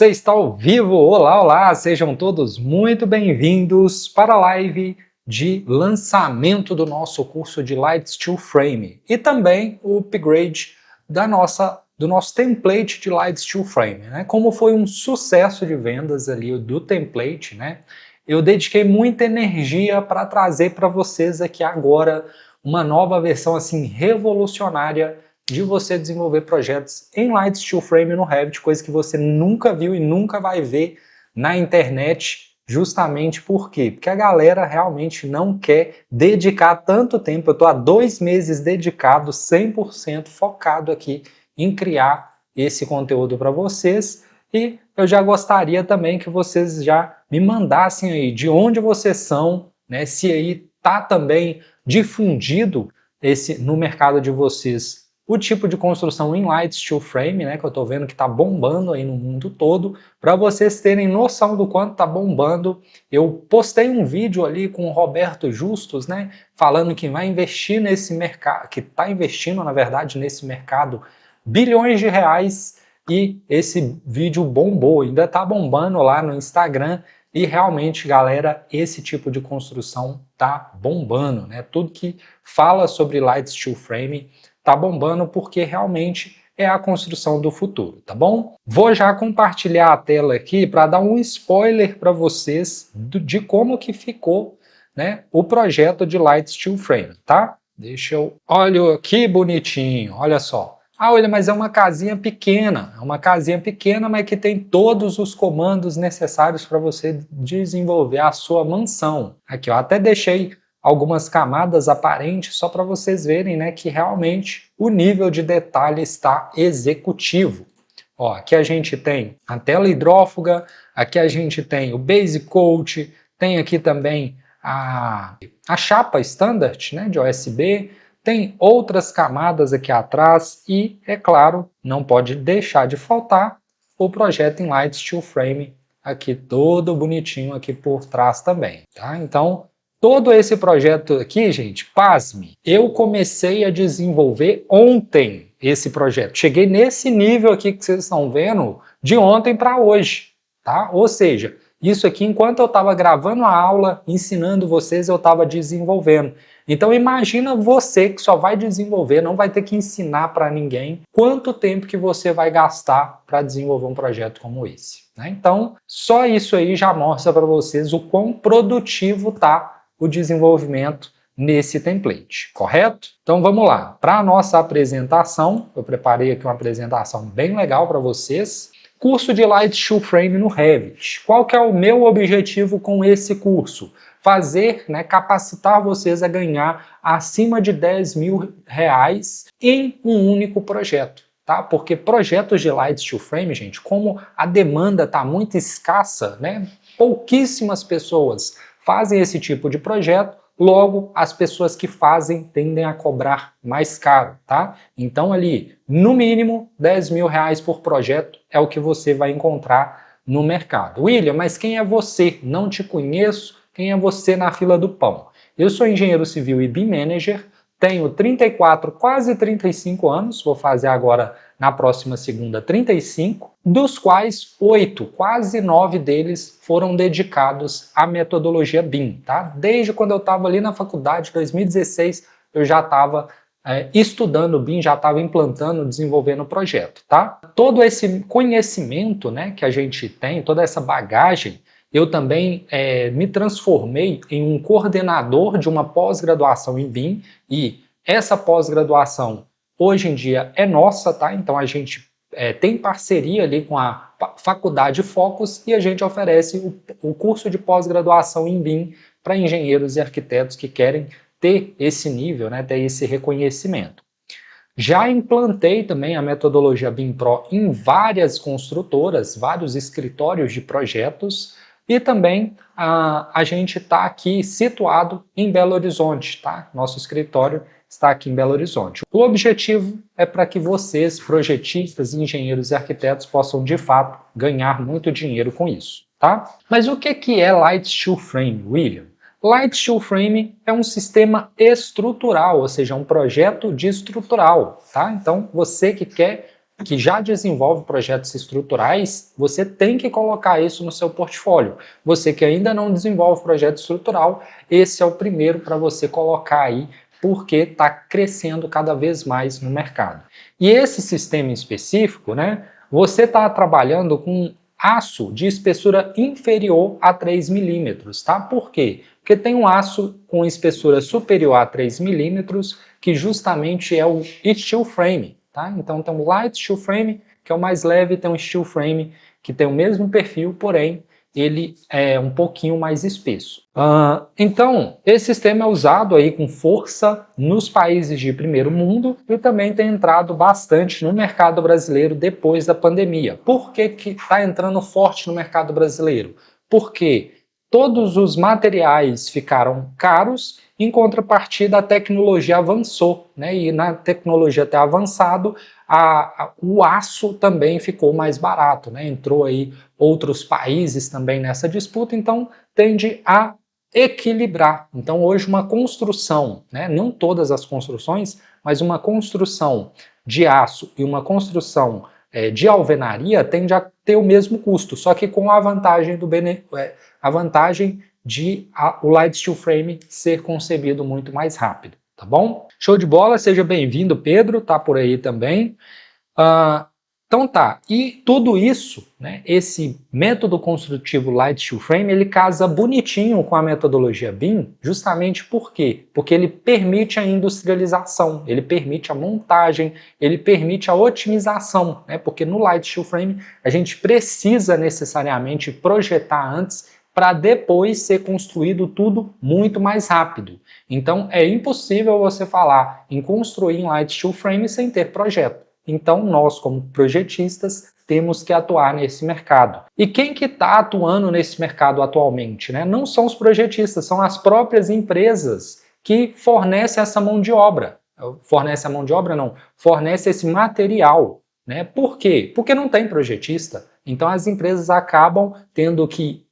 Você está ao vivo? Olá, olá! Sejam todos muito bem-vindos para a live de lançamento do nosso curso de Light Steel Frame e também o upgrade do nosso template de Light Steel Frame, né? Como foi um sucesso de vendas ali do template, né? Eu dediquei muita energia para trazer para vocês aqui agora uma nova versão assim revolucionária de você desenvolver projetos em Light Steel Frame no Revit, coisa que você nunca viu e nunca vai ver na internet, justamente por quê? Porque a galera realmente não quer dedicar tanto tempo. Eu estou há 2 meses dedicado, 100% focado aqui em criar esse conteúdo para vocês, e eu já gostaria também que vocês já me mandassem aí de onde vocês são, né? Se aí tá também difundido no mercado de vocês o tipo de construção em Light Steel Frame, né, que eu estou vendo que está bombando aí no mundo todo. Para vocês terem noção do quanto está bombando, eu postei um vídeo ali com o Roberto Justus, né, falando que vai investir nesse mercado, que está investindo, na verdade, nesse mercado bilhões de reais, e esse vídeo bombou, ainda está bombando lá no Instagram. E realmente, galera, esse tipo de construção tá bombando, né? Tudo que fala sobre Light Steel Frame tá bombando porque realmente é a construção do futuro, tá bom? Vou já compartilhar a tela aqui para dar um spoiler para vocês de como que ficou, né, o projeto de Light Steel Frame, tá? Deixa eu... Olha que bonitinho, olha só. Ah, olha, mas é uma casinha pequena, mas que tem todos os comandos necessários para você desenvolver a sua mansão. Aqui, ó, até deixei algumas camadas aparentes só para vocês verem, né, que realmente o nível de detalhe está executivo. Ó, aqui a gente tem a tela hidrófuga, aqui a gente tem o base coat, tem aqui também a chapa standard, né, de OSB, tem outras camadas aqui atrás e, é claro, não pode deixar de faltar o projeto em Light Steel Frame aqui todo bonitinho aqui por trás também, tá? Então, todo esse projeto aqui, gente, pasme, eu comecei a desenvolver ontem esse projeto. Cheguei nesse nível aqui que vocês estão vendo de ontem para hoje, tá? Ou seja, isso aqui, enquanto eu estava gravando a aula, ensinando vocês, eu estava desenvolvendo. Então imagina você que só vai desenvolver, não vai ter que ensinar para ninguém, quanto tempo que você vai gastar para desenvolver um projeto como esse, né? Então, só isso aí já mostra para vocês o quão produtivo está o desenvolvimento nesse template, correto? Então vamos lá, para a nossa apresentação, eu preparei aqui uma apresentação bem legal para vocês. Curso de Light Steel Frame no Revit. Qual que é o meu objetivo com esse curso? Fazer, né, capacitar vocês a ganhar acima de 10 mil reais em um único projeto, tá? Porque projetos de Light Steel Frame, gente, como a demanda está muito escassa, né, pouquíssimas pessoas fazem esse tipo de projeto, logo as pessoas que fazem tendem a cobrar mais caro, tá? Então ali, no mínimo, 10 mil reais por projeto é o que você vai encontrar no mercado. William, mas quem é você? Não te conheço. Quem é você na fila do pão? Eu sou engenheiro civil e BIM Manager, tenho 34, quase 35 anos, vou fazer agora na próxima segunda 35, dos quais 8, quase 9 deles foram dedicados à metodologia BIM, tá? Desde quando eu estava ali na faculdade, 2016, eu já estava estudando BIM, já estava implantando, desenvolvendo o projeto, tá? Todo esse conhecimento, né, que a gente tem, toda essa bagagem, eu também me transformei em um coordenador de uma pós-graduação em BIM, e essa pós-graduação hoje em dia é nossa, tá? Então a gente tem parceria ali com a Faculdade Focus e a gente oferece o curso de pós-graduação em BIM para engenheiros e arquitetos que querem ter esse nível, né, ter esse reconhecimento. Já implantei também a metodologia BIM Pro em várias construtoras, vários escritórios de projetos, e também a gente está aqui situado em Belo Horizonte, tá? Nosso escritório está aqui em Belo Horizonte. O objetivo é para que vocês, projetistas, engenheiros e arquitetos, possam de fato ganhar muito dinheiro com isso, tá? Mas o que é Light Steel Frame, William? Light Steel Frame é um sistema estrutural, ou seja, um projeto de estrutural, tá? Então, você que quer que já desenvolve projetos estruturais, você tem que colocar isso no seu portfólio. Você que ainda não desenvolve projeto estrutural, esse é o primeiro para você colocar aí, porque está crescendo cada vez mais no mercado. E esse sistema em específico, né, você está trabalhando com aço de espessura inferior a 3 milímetros, tá? Por quê? Porque tem um aço com espessura superior a 3 milímetros, que justamente é o steel frame, tá? Então tem um light steel frame, que é o mais leve, tem um steel frame que tem o mesmo perfil, porém ele é um pouquinho mais espesso. Então, esse sistema é usado aí com força nos países de primeiro mundo e também tem entrado bastante no mercado brasileiro depois da pandemia. Por que está entrando forte no mercado brasileiro? Porque todos os materiais ficaram caros, em contrapartida a tecnologia avançou, né? E na tecnologia ter avançado, o aço também ficou mais barato, né? Entrou aí outros países também nessa disputa, então tende a equilibrar. Então hoje uma construção, né? Não todas as construções, mas uma construção de aço e uma construção de alvenaria tende a ter o mesmo custo, só que com a vantagem a vantagem de o light steel frame ser concebido muito mais rápido, tá bom? Show de bola, seja bem-vindo, Pedro, tá por aí também. Então tá, e tudo isso, né, esse método construtivo light steel frame, ele casa bonitinho com a metodologia BIM, justamente por quê? Porque ele permite a industrialização, ele permite a montagem, ele permite a otimização, né, porque no light steel frame a gente precisa necessariamente projetar antes para depois ser construído tudo muito mais rápido. Então é impossível você falar em construir em light steel frame sem ter projeto. Então nós, como projetistas, temos que atuar nesse mercado. E quem que está atuando nesse mercado atualmente, né? Não são os projetistas, são as próprias empresas que fornecem essa mão de obra. Fornece a mão de obra? Não. Fornece esse material, né? Por quê? Porque não tem projetista. Então as empresas acabam tendo que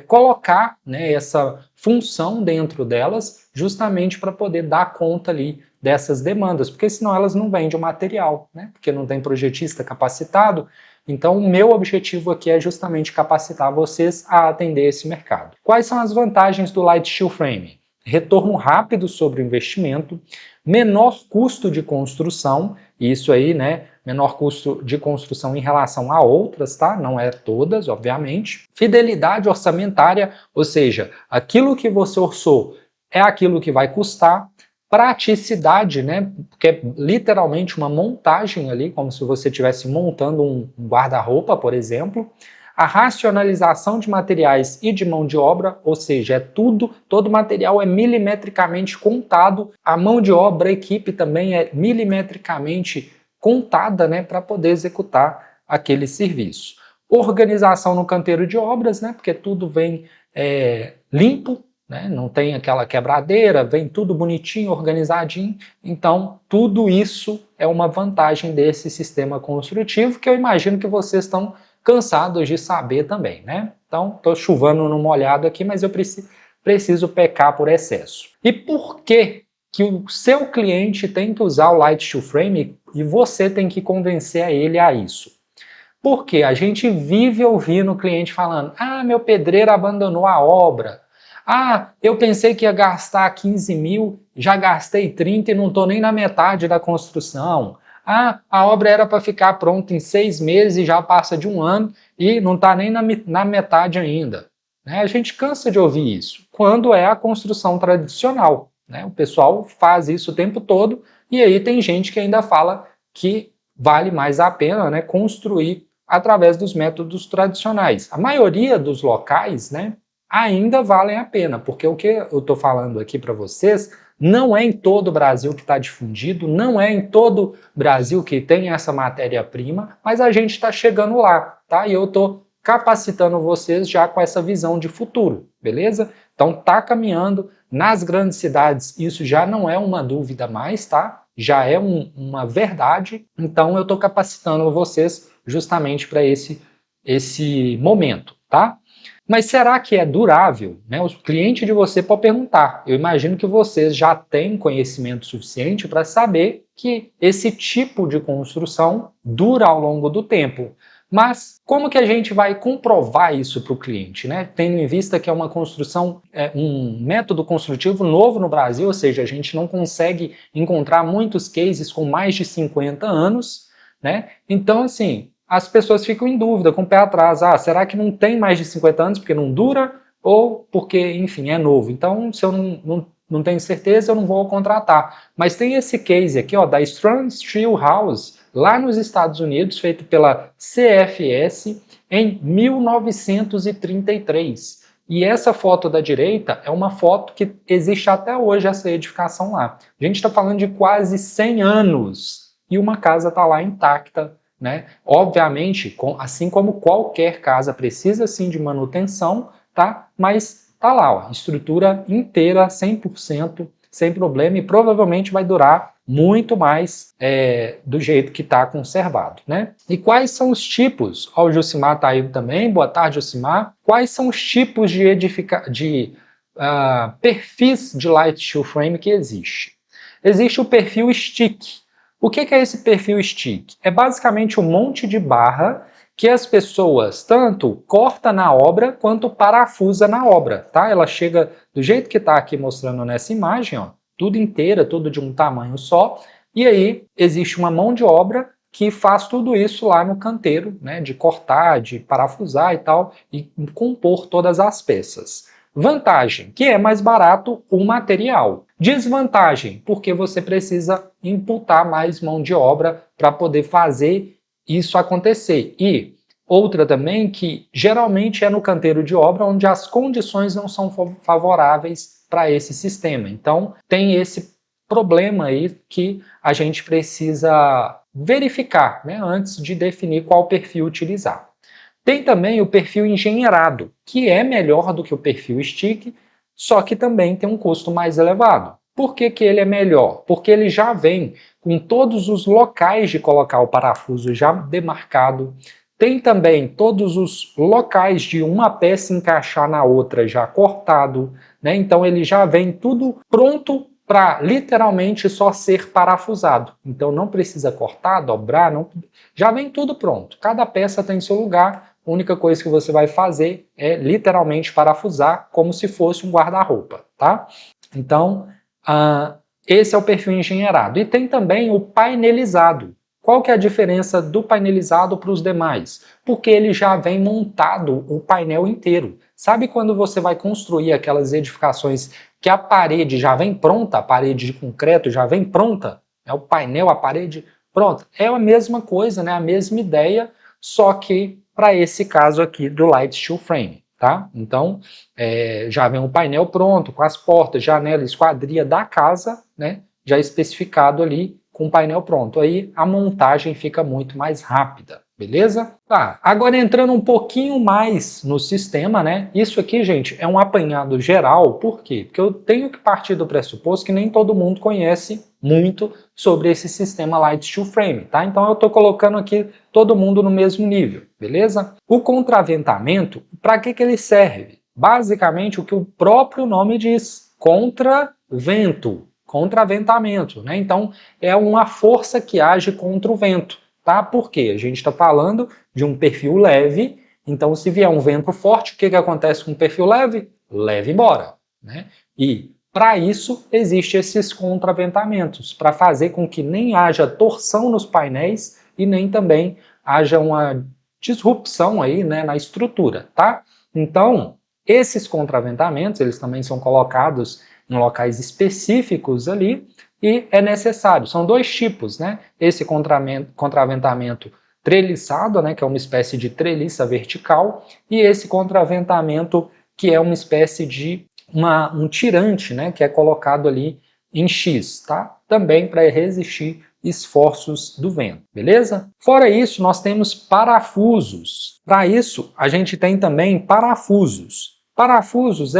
colocar, né, essa função dentro delas justamente para poder dar conta ali dessas demandas, porque senão elas não vendem o material, né, porque não tem projetista capacitado. Então o meu objetivo aqui é justamente capacitar vocês a atender esse mercado. Quais são as vantagens do light steel frame? Retorno rápido sobre o investimento, menor custo de construção, isso aí, né, menor custo de construção em relação a outras, tá? Não é todas, obviamente. Fidelidade orçamentária, ou seja, aquilo que você orçou é aquilo que vai custar. Praticidade, né? Porque é literalmente uma montagem ali, como se você estivesse montando um guarda-roupa, por exemplo. A racionalização de materiais e de mão de obra, ou seja, todo material é milimetricamente contado, a mão de obra, a equipe também é milimetricamente contada, né, para poder executar aquele serviço. Organização no canteiro de obras, né, porque tudo vem limpo, né, não tem aquela quebradeira, vem tudo bonitinho, organizadinho. Então, tudo isso é uma vantagem desse sistema construtivo que eu imagino que vocês estão cansados de saber também, né? Então, estou chuvando no molhado aqui, mas eu preciso pecar por excesso. E por que o seu cliente tem que usar o light steel frame e você tem que convencer a ele a isso? Porque a gente vive ouvindo o cliente falando: ah, meu pedreiro abandonou a obra. Ah, eu pensei que ia gastar 15 mil, já gastei 30 e não estou nem na metade da construção. Ah, a obra era para ficar pronta em 6 meses e já passa de 1 ano e não está nem na metade ainda. Né? A gente cansa de ouvir isso, quando é a construção tradicional. Né? O pessoal faz isso o tempo todo e aí tem gente que ainda fala que vale mais a pena, né, construir através dos métodos tradicionais. A maioria dos locais, né, ainda valem a pena, porque o que eu estou falando aqui para vocês não é em todo o Brasil que está difundido, não é em todo o Brasil que tem essa matéria-prima, mas a gente está chegando lá, tá? E eu estou capacitando vocês já com essa visão de futuro, beleza? Então tá caminhando. Nas grandes cidades isso já não é uma dúvida mais, tá? Já é uma verdade. Então eu estou capacitando vocês justamente para esse esse momento, tá? Mas será que é durável? Né? O cliente de você pode perguntar. Eu imagino que vocês já têm conhecimento suficiente para saber que esse tipo de construção dura ao longo do tempo. Mas como que a gente vai comprovar isso para o cliente, né? Tendo em vista que é uma construção, um método construtivo novo no Brasil, ou seja, a gente não consegue encontrar muitos cases com mais de 50 anos, né? Então, assim, as pessoas ficam em dúvida, com o pé atrás. Ah, será que não tem mais de 50 anos porque não dura? Ou porque, enfim, é novo? Então, se eu não tenho certeza, eu não vou contratar. Mas tem esse case aqui, ó, da Strong Steel House, lá nos Estados Unidos, feito pela CFS em 1933. E essa foto da direita é uma foto que existe até hoje, essa edificação lá. A gente está falando de quase 100 anos e uma casa está lá intacta, né? Obviamente, assim como qualquer casa precisa sim de manutenção, tá? Mas tá lá, ó, estrutura inteira, 100%, sem problema, e provavelmente vai durar muito mais do jeito que está conservado, né? E quais são os tipos? Ó, o Josimar está aí também, boa tarde, Josimar. Quais são os tipos de perfis de Light Steel Frame que existe? Existe o perfil stick. O que é esse perfil stick? É basicamente um monte de barra que as pessoas tanto corta na obra quanto parafusa na obra, tá? Ela chega do jeito que está aqui mostrando nessa imagem, ó, tudo inteira, tudo de um tamanho só, e aí existe uma mão de obra que faz tudo isso lá no canteiro, né, de cortar, de parafusar e tal, e compor todas as peças. Vantagem, que é mais barato o material. Desvantagem, porque você precisa imputar mais mão de obra para poder fazer isso acontecer. E outra também que geralmente é no canteiro de obra onde as condições não são favoráveis para esse sistema. Então tem esse problema aí que a gente precisa verificar, né, antes de definir qual perfil utilizar. Tem também o perfil engenheirado, que é melhor do que o perfil stick, só que também tem um custo mais elevado. Por que ele é melhor? Porque ele já vem com todos os locais de colocar o parafuso já demarcado, tem também todos os locais de uma peça encaixar na outra já cortado, né? Então ele já vem tudo pronto para literalmente só ser parafusado. Então não precisa cortar, dobrar, não... já vem tudo pronto. Cada peça tem seu lugar, a única coisa que você vai fazer é literalmente parafusar como se fosse um guarda-roupa, tá? Então, esse é o perfil engenheirado. E tem também o painelizado. Qual que é a diferença do painelizado para os demais? Porque ele já vem montado o painel inteiro. Sabe quando você vai construir aquelas edificações que a parede já vem pronta, a parede de concreto já vem pronta? É o painel, a parede pronta. É a mesma coisa, né? A mesma ideia, só que para esse caso aqui do Light Steel Frame, tá? Então, já vem o painel pronto, com as portas, janela, esquadria da casa, né? Já especificado ali, com o painel pronto. Aí a montagem fica muito mais rápida, beleza? Tá, agora entrando um pouquinho mais no sistema, né? Isso aqui, gente, é um apanhado geral. Por quê? Porque eu tenho que partir do pressuposto que nem todo mundo conhece muito sobre esse sistema Light Steel Frame, tá? Então eu estou colocando aqui todo mundo no mesmo nível, beleza? O contraventamento, para que ele serve? Basicamente o que o próprio nome diz, contravento, contraventamento, né? Então é uma força que age contra o vento, tá? Por quê? A gente está falando de um perfil leve, então se vier um vento forte, o que acontece com o perfil leve? Leva embora, né? E para isso, existem esses contraventamentos, para fazer com que nem haja torção nos painéis e nem também haja uma disrupção aí, né, na estrutura, tá? Então, esses contraventamentos, eles também são colocados em locais específicos ali e é necessário. São dois tipos, né? Esse contraventamento treliçado, né, que é uma espécie de treliça vertical, e esse contraventamento que é uma espécie de um tirante, né, que é colocado ali em X, tá? Também para resistir esforços do vento, beleza? Fora isso, nós temos parafusos. Para isso, a gente tem também parafusos. Parafusos,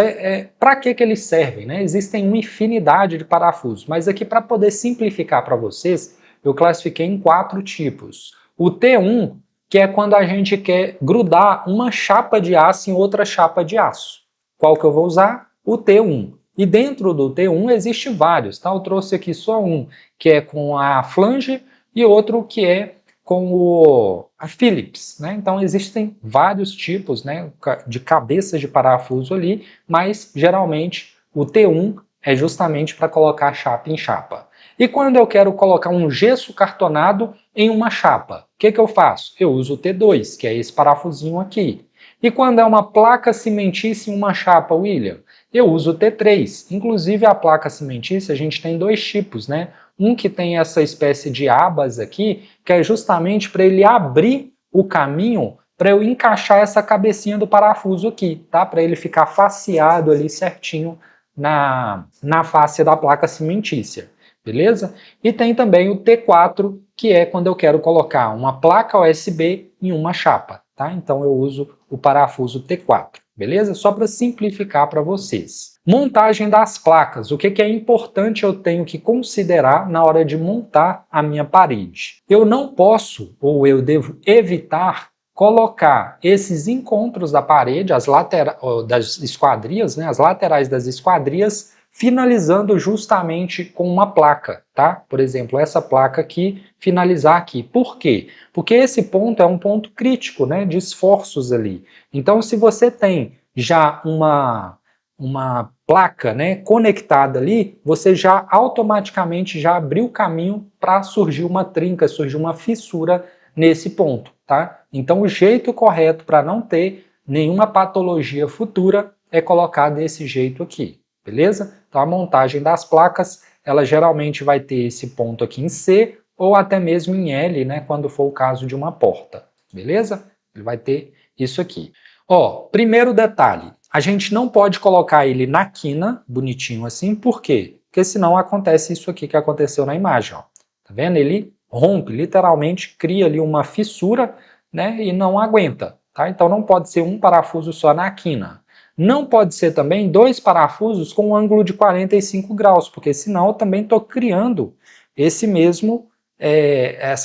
para que eles servem, né? Existem uma infinidade de parafusos, mas aqui para poder simplificar para vocês, eu classifiquei em 4 tipos. O T1 que é quando a gente quer grudar uma chapa de aço em outra chapa de aço. Qual que eu vou usar? O T1. E dentro do T1 existe vários, tá? Eu trouxe aqui só um, que é com a flange, e outro que é com a Phillips, né? Então existem vários tipos, né, de cabeças de parafuso ali, mas geralmente o T1 é justamente para colocar chapa em chapa. E quando eu quero colocar um gesso cartonado em uma chapa, o que eu faço? Eu uso o T2, que é esse parafusinho aqui. E quando é uma placa cimentícia em uma chapa, William, eu uso o T3. Inclusive a placa cimentícia a gente tem dois tipos, né? Um que tem essa espécie de abas aqui, que é justamente para ele abrir o caminho para eu encaixar essa cabecinha do parafuso aqui, tá? Para ele ficar faceado ali certinho na face da placa cimentícia, beleza? E tem também o T4, que é quando eu quero colocar uma placa USB em uma chapa, tá? Então eu uso o parafuso T4, beleza? Só para simplificar para vocês. Montagem das placas. O que é importante eu tenho que considerar na hora de montar a minha parede? Eu não posso, ou eu devo evitar, colocar esses encontros da parede, das esquadrias, né, as laterais das esquadrias, finalizando justamente com uma placa, tá? Por exemplo, essa placa aqui, finalizar aqui. Por quê? Porque esse ponto é um ponto crítico, né, de esforços ali. Então, se você tem já uma placa, né, conectada ali, você já automaticamente já abriu o caminho para surgir uma trinca, surgir uma fissura nesse ponto, tá? Então o jeito correto para não ter nenhuma patologia futura é colocar desse jeito aqui, beleza? Então a montagem das placas, ela geralmente vai ter esse ponto aqui em C ou até mesmo em L, né, quando for o caso de uma porta, beleza? Ele vai ter isso aqui. Ó, primeiro detalhe, a gente não pode colocar ele na quina, bonitinho assim, por quê? Porque senão acontece isso aqui que aconteceu na imagem, ó. Tá vendo? Ele rompe, literalmente cria ali uma fissura, né, e não aguenta, tá? Então não pode ser um parafuso só na quina. Não pode ser também dois parafusos com um ângulo de 45 graus, porque senão eu também estou criando essa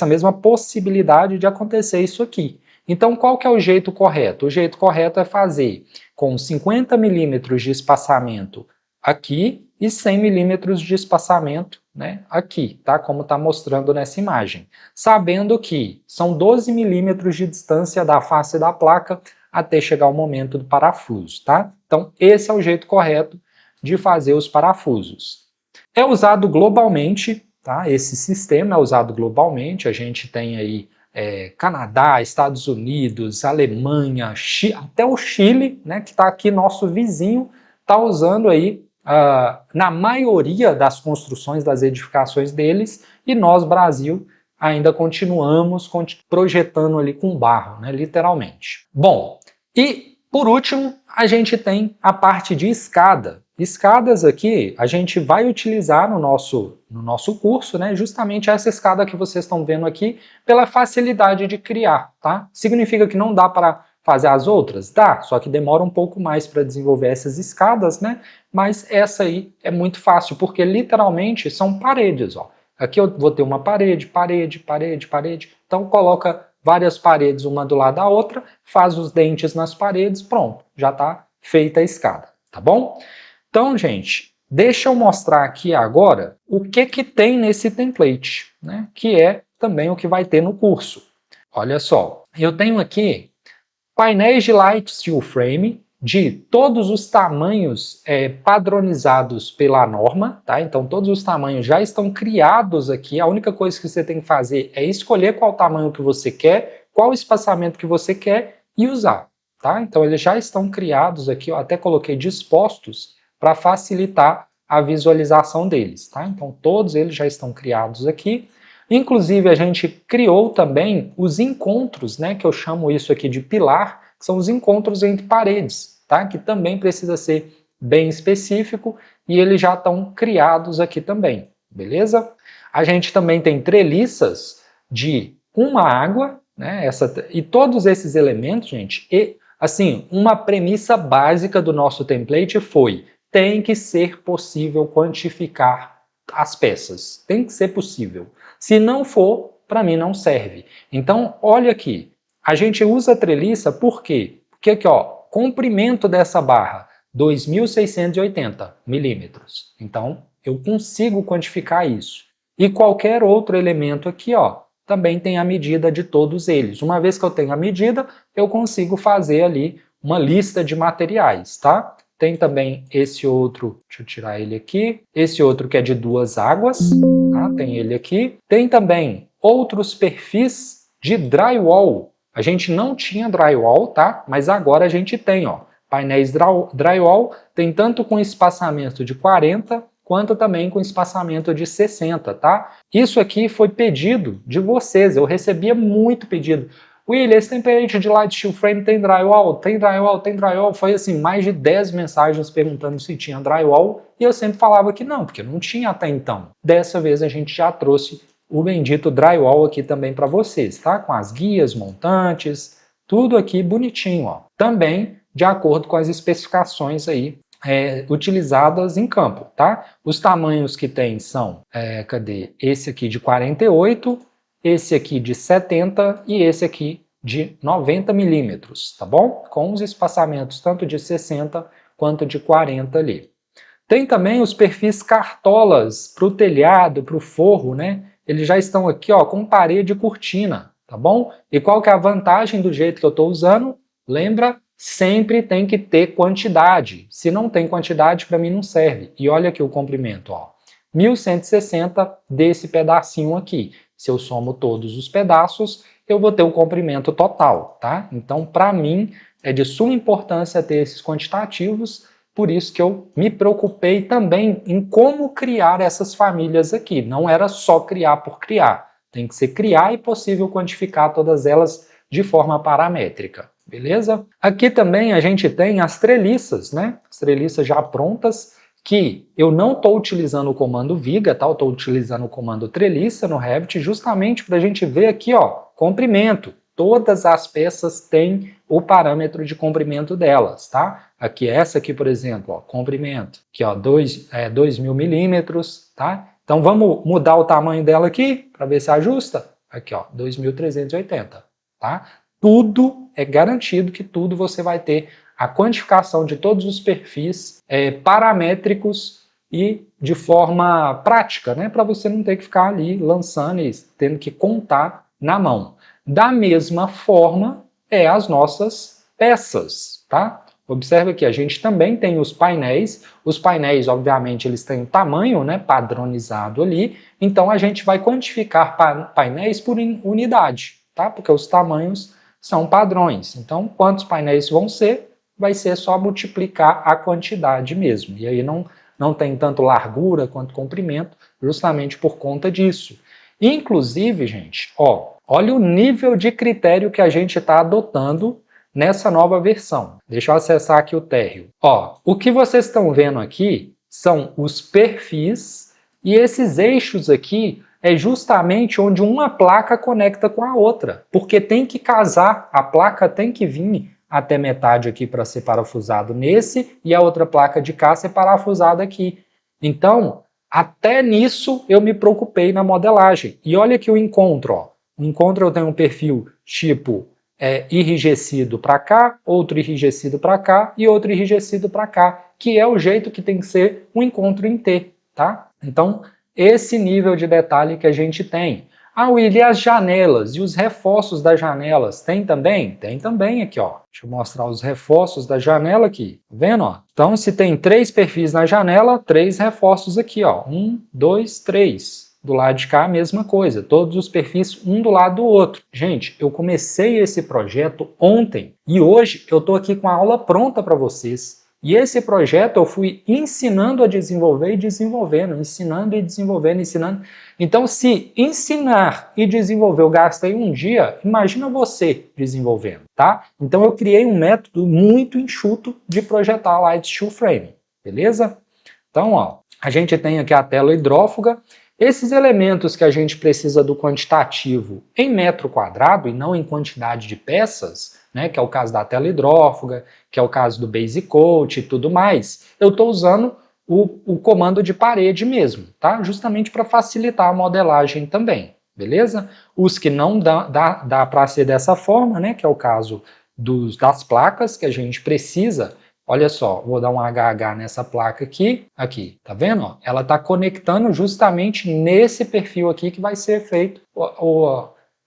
mesma possibilidade de acontecer isso aqui. Então qual que é o jeito correto? O jeito correto é fazer com 50 milímetros de espaçamento aqui e 100 milímetros de espaçamento, né, aqui, tá? Como está mostrando nessa imagem. Sabendo que são 12 milímetros de distância da face da placa até chegar o momento do parafuso, tá? Então esse é o jeito correto de fazer os parafusos. É usado globalmente, tá? Esse sistema é usado globalmente, a gente tem aí Canadá, Estados Unidos, Alemanha, até o Chile, né, que está aqui nosso vizinho, está usando aí na maioria das construções, das edificações deles, e nós, Brasil, ainda continuamos projetando ali com barro, né, literalmente. Bom, e por último, a gente tem a parte de escada. Escadas aqui a gente vai utilizar no nosso curso, né, justamente essa escada que vocês estão vendo aqui, pela facilidade de criar, tá? Significa que não dá para fazer as outras? Dá, só que demora um pouco mais para desenvolver essas escadas, né? Mas essa aí é muito fácil, porque literalmente são paredes, ó. Aqui eu vou ter uma parede, parede, parede, parede. Então coloca várias paredes uma do lado da outra, faz os dentes nas paredes, pronto, já está feita a escada, tá bom? Então, gente, deixa eu mostrar aqui agora o que tem nesse template, né? Que é também o que vai ter no curso. Olha só, eu tenho aqui painéis de light steel frame de todos os tamanhos padronizados pela norma, tá? Então todos os tamanhos já estão criados aqui, a única coisa que você tem que fazer é escolher qual tamanho que você quer, qual espaçamento que você quer e usar, tá? Então eles já estão criados aqui, eu até coloquei dispostos para facilitar a visualização deles, tá? Então todos eles já estão criados aqui. Inclusive a gente criou também os encontros, né, que eu chamo isso aqui de pilar, que são os encontros entre paredes, tá? Que também precisa ser bem específico e eles já estão criados aqui também, beleza? A gente também tem treliças de uma água, né? E todos esses elementos, gente, assim, uma premissa básica do nosso template foi: tem que ser possível quantificar as peças, tem que ser possível. Se não for, para mim não serve. Então, olha aqui, A gente usa a treliça por quê? Porque aqui, ó, comprimento dessa barra, 2.680 milímetros. Então, eu consigo quantificar isso. E qualquer outro elemento aqui, ó, também tem a medida de todos eles. Uma vez que eu tenho a medida, eu consigo fazer ali uma lista de materiais, tá? Tem também esse outro, deixa eu tirar ele aqui, esse outro que é de 2 águas, tá? Tem ele aqui. Tem também outros perfis de drywall. A gente não tinha drywall, tá? Mas agora a gente tem, ó. Painéis drywall tem tanto com espaçamento de 40 quanto também com espaçamento de 60, tá? Isso aqui foi pedido de vocês, eu recebia muito pedido. William, esse template de Light Steel Frame tem drywall? Tem drywall, tem drywall. Foi assim, mais de 10 mensagens perguntando se tinha drywall e eu sempre falava que não, porque não tinha até então. Dessa vez a gente já trouxe o bendito drywall aqui também para vocês, tá? Com as guias, montantes, tudo aqui bonitinho, ó. Também de acordo com as especificações aí utilizadas em campo, tá? Os tamanhos que tem são, cadê? Esse aqui de 48, esse aqui de 70 e esse aqui de 90 milímetros, tá bom? Com os espaçamentos tanto de 60 quanto de 40 ali. Tem também os perfis cartolas para o telhado, para o forro, né? Eles já estão aqui, ó, com parede e cortina, tá bom? E qual que é a vantagem do jeito que eu estou usando? Lembra? Sempre tem que ter quantidade. Se não tem quantidade, para mim não serve. E olha aqui o comprimento, ó. 1160 desse pedacinho aqui. Se eu somo todos os pedaços, eu vou ter o comprimento total, tá? Então, para mim, é de suma importância ter esses quantitativos, por isso que eu me preocupei também em como criar essas famílias aqui. Não era só criar por criar. Tem que ser criar e possível quantificar todas elas de forma paramétrica. Beleza? Aqui também a gente tem as treliças, né? As treliças já prontas, que eu não estou utilizando o comando viga, tá? Eu estou utilizando o comando treliça no Revit, justamente para a gente ver aqui, ó, comprimento. Todas as peças têm o parâmetro de comprimento delas, tá? Aqui, essa aqui, por exemplo, ó, comprimento. Aqui, ó, 2.000 milímetros, tá? Então vamos mudar o tamanho dela aqui, para ver se ajusta. Aqui, ó, 2.380, tá? Tudo é garantido que tudo você vai ter a quantificação de todos os perfis paramétricos e de forma prática, né? Para você não ter que ficar ali lançando e tendo que contar na mão. Da mesma forma, as nossas peças, tá? Observe que a gente também tem os painéis. Os painéis, obviamente, eles têm um tamanho, né, padronizado ali. Então, a gente vai quantificar painéis por unidade, tá? Porque os tamanhos são padrões. Então, quantos painéis vão ser? Vai ser só multiplicar a quantidade mesmo. E aí não tem tanto largura quanto comprimento, justamente por conta disso. Inclusive, gente, ó, olha o nível de critério que a gente está adotando nessa nova versão. Deixa eu acessar aqui o térreo. Ó, o que vocês estão vendo aqui são os perfis e esses eixos aqui é justamente onde uma placa conecta com a outra, porque tem que casar, a placa tem que vir até metade aqui para ser parafusado nesse e a outra placa de cá ser parafusada aqui. Então, até nisso eu me preocupei na modelagem. E olha aqui o encontro, ó. O encontro eu tenho um perfil tipo enrijecido para cá, outro enrijecido para cá e outro enrijecido para cá, que é o jeito que tem que ser um encontro em T, tá? Então, esse nível de detalhe que a gente tem. Ah, William, e as janelas e os reforços das janelas, tem também? Tem também aqui, ó. Deixa eu mostrar os reforços da janela aqui. Tá vendo, ó? Então, se tem 3 perfis na janela, 3 reforços aqui, ó. 1, 2, 3. Do lado de cá, a mesma coisa. Todos os perfis, um do lado do outro. Gente, eu comecei esse projeto ontem e hoje eu tô aqui com a aula pronta para vocês. E esse projeto eu fui ensinando a desenvolver e desenvolvendo, ensinando e desenvolvendo, ensinando. Então, se ensinar e desenvolver eu gastei um dia, imagina você desenvolvendo, tá? Então, eu criei um método muito enxuto de projetar Light Steel Frame, beleza? Então, ó, a gente tem aqui a tela hidrófuga. Esses elementos que a gente precisa do quantitativo em metro quadrado e não em quantidade de peças, né, que é o caso da tela hidrófuga, que é o caso do Base Coat e tudo mais, eu estou usando o comando de parede mesmo, tá? Justamente para facilitar a modelagem também, beleza? Os que não dá para ser dessa forma, né, que é o caso das placas que a gente precisa. Olha só, vou dar um HH nessa placa aqui, tá vendo? Ó? Ela está conectando justamente nesse perfil aqui que vai ser feito,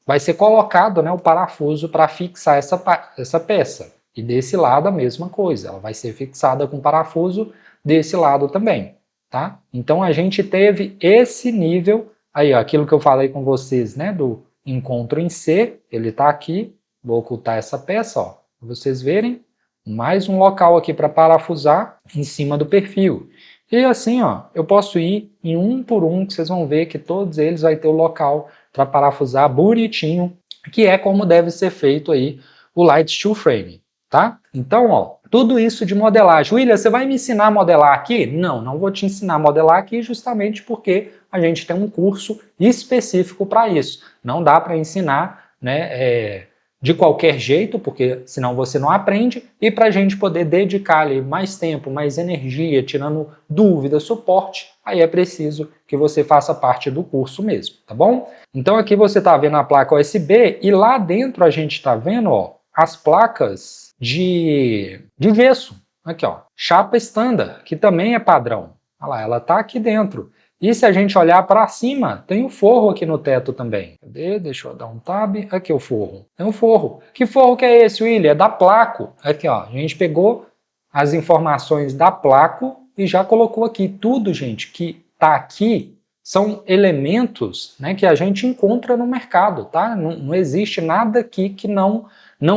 vai ser colocado, né, o parafuso para fixar essa peça. E desse lado a mesma coisa, ela vai ser fixada com parafuso desse lado também, tá? Então a gente teve esse nível, aí ó, aquilo que eu falei com vocês, né, do encontro em C, ele está aqui, vou ocultar essa peça, ó, para vocês verem, mais um local aqui para parafusar em cima do perfil. E assim, ó, eu posso ir em um por um, que vocês vão ver que todos eles vai ter o local para parafusar bonitinho, que é como deve ser feito aí o Light Steel Frame, tá? Então, ó, tudo isso de modelagem. William, você vai me ensinar a modelar aqui? Não, não vou te ensinar a modelar aqui justamente porque a gente tem um curso específico para isso. Não dá para ensinar, né, de qualquer jeito, porque senão você não aprende, e para a gente poder dedicar ali mais tempo, mais energia, tirando dúvidas, suporte, aí é preciso que você faça parte do curso mesmo, tá bom? Então aqui você está vendo a placa USB e lá dentro a gente está vendo, ó, as placas de gesso, aqui ó, chapa standard, que também é padrão, olha lá, ela está aqui dentro. E se a gente olhar para cima, tem o forro aqui no teto também. Cadê? Deixa eu dar um tab. Aqui é o forro. Tem o forro. Que forro que é esse, William? É da Placo. Aqui, ó. A gente pegou as informações da Placo e já colocou aqui. Tudo, gente, que está aqui são elementos, né, que a gente encontra no mercado, tá? Não existe nada aqui que não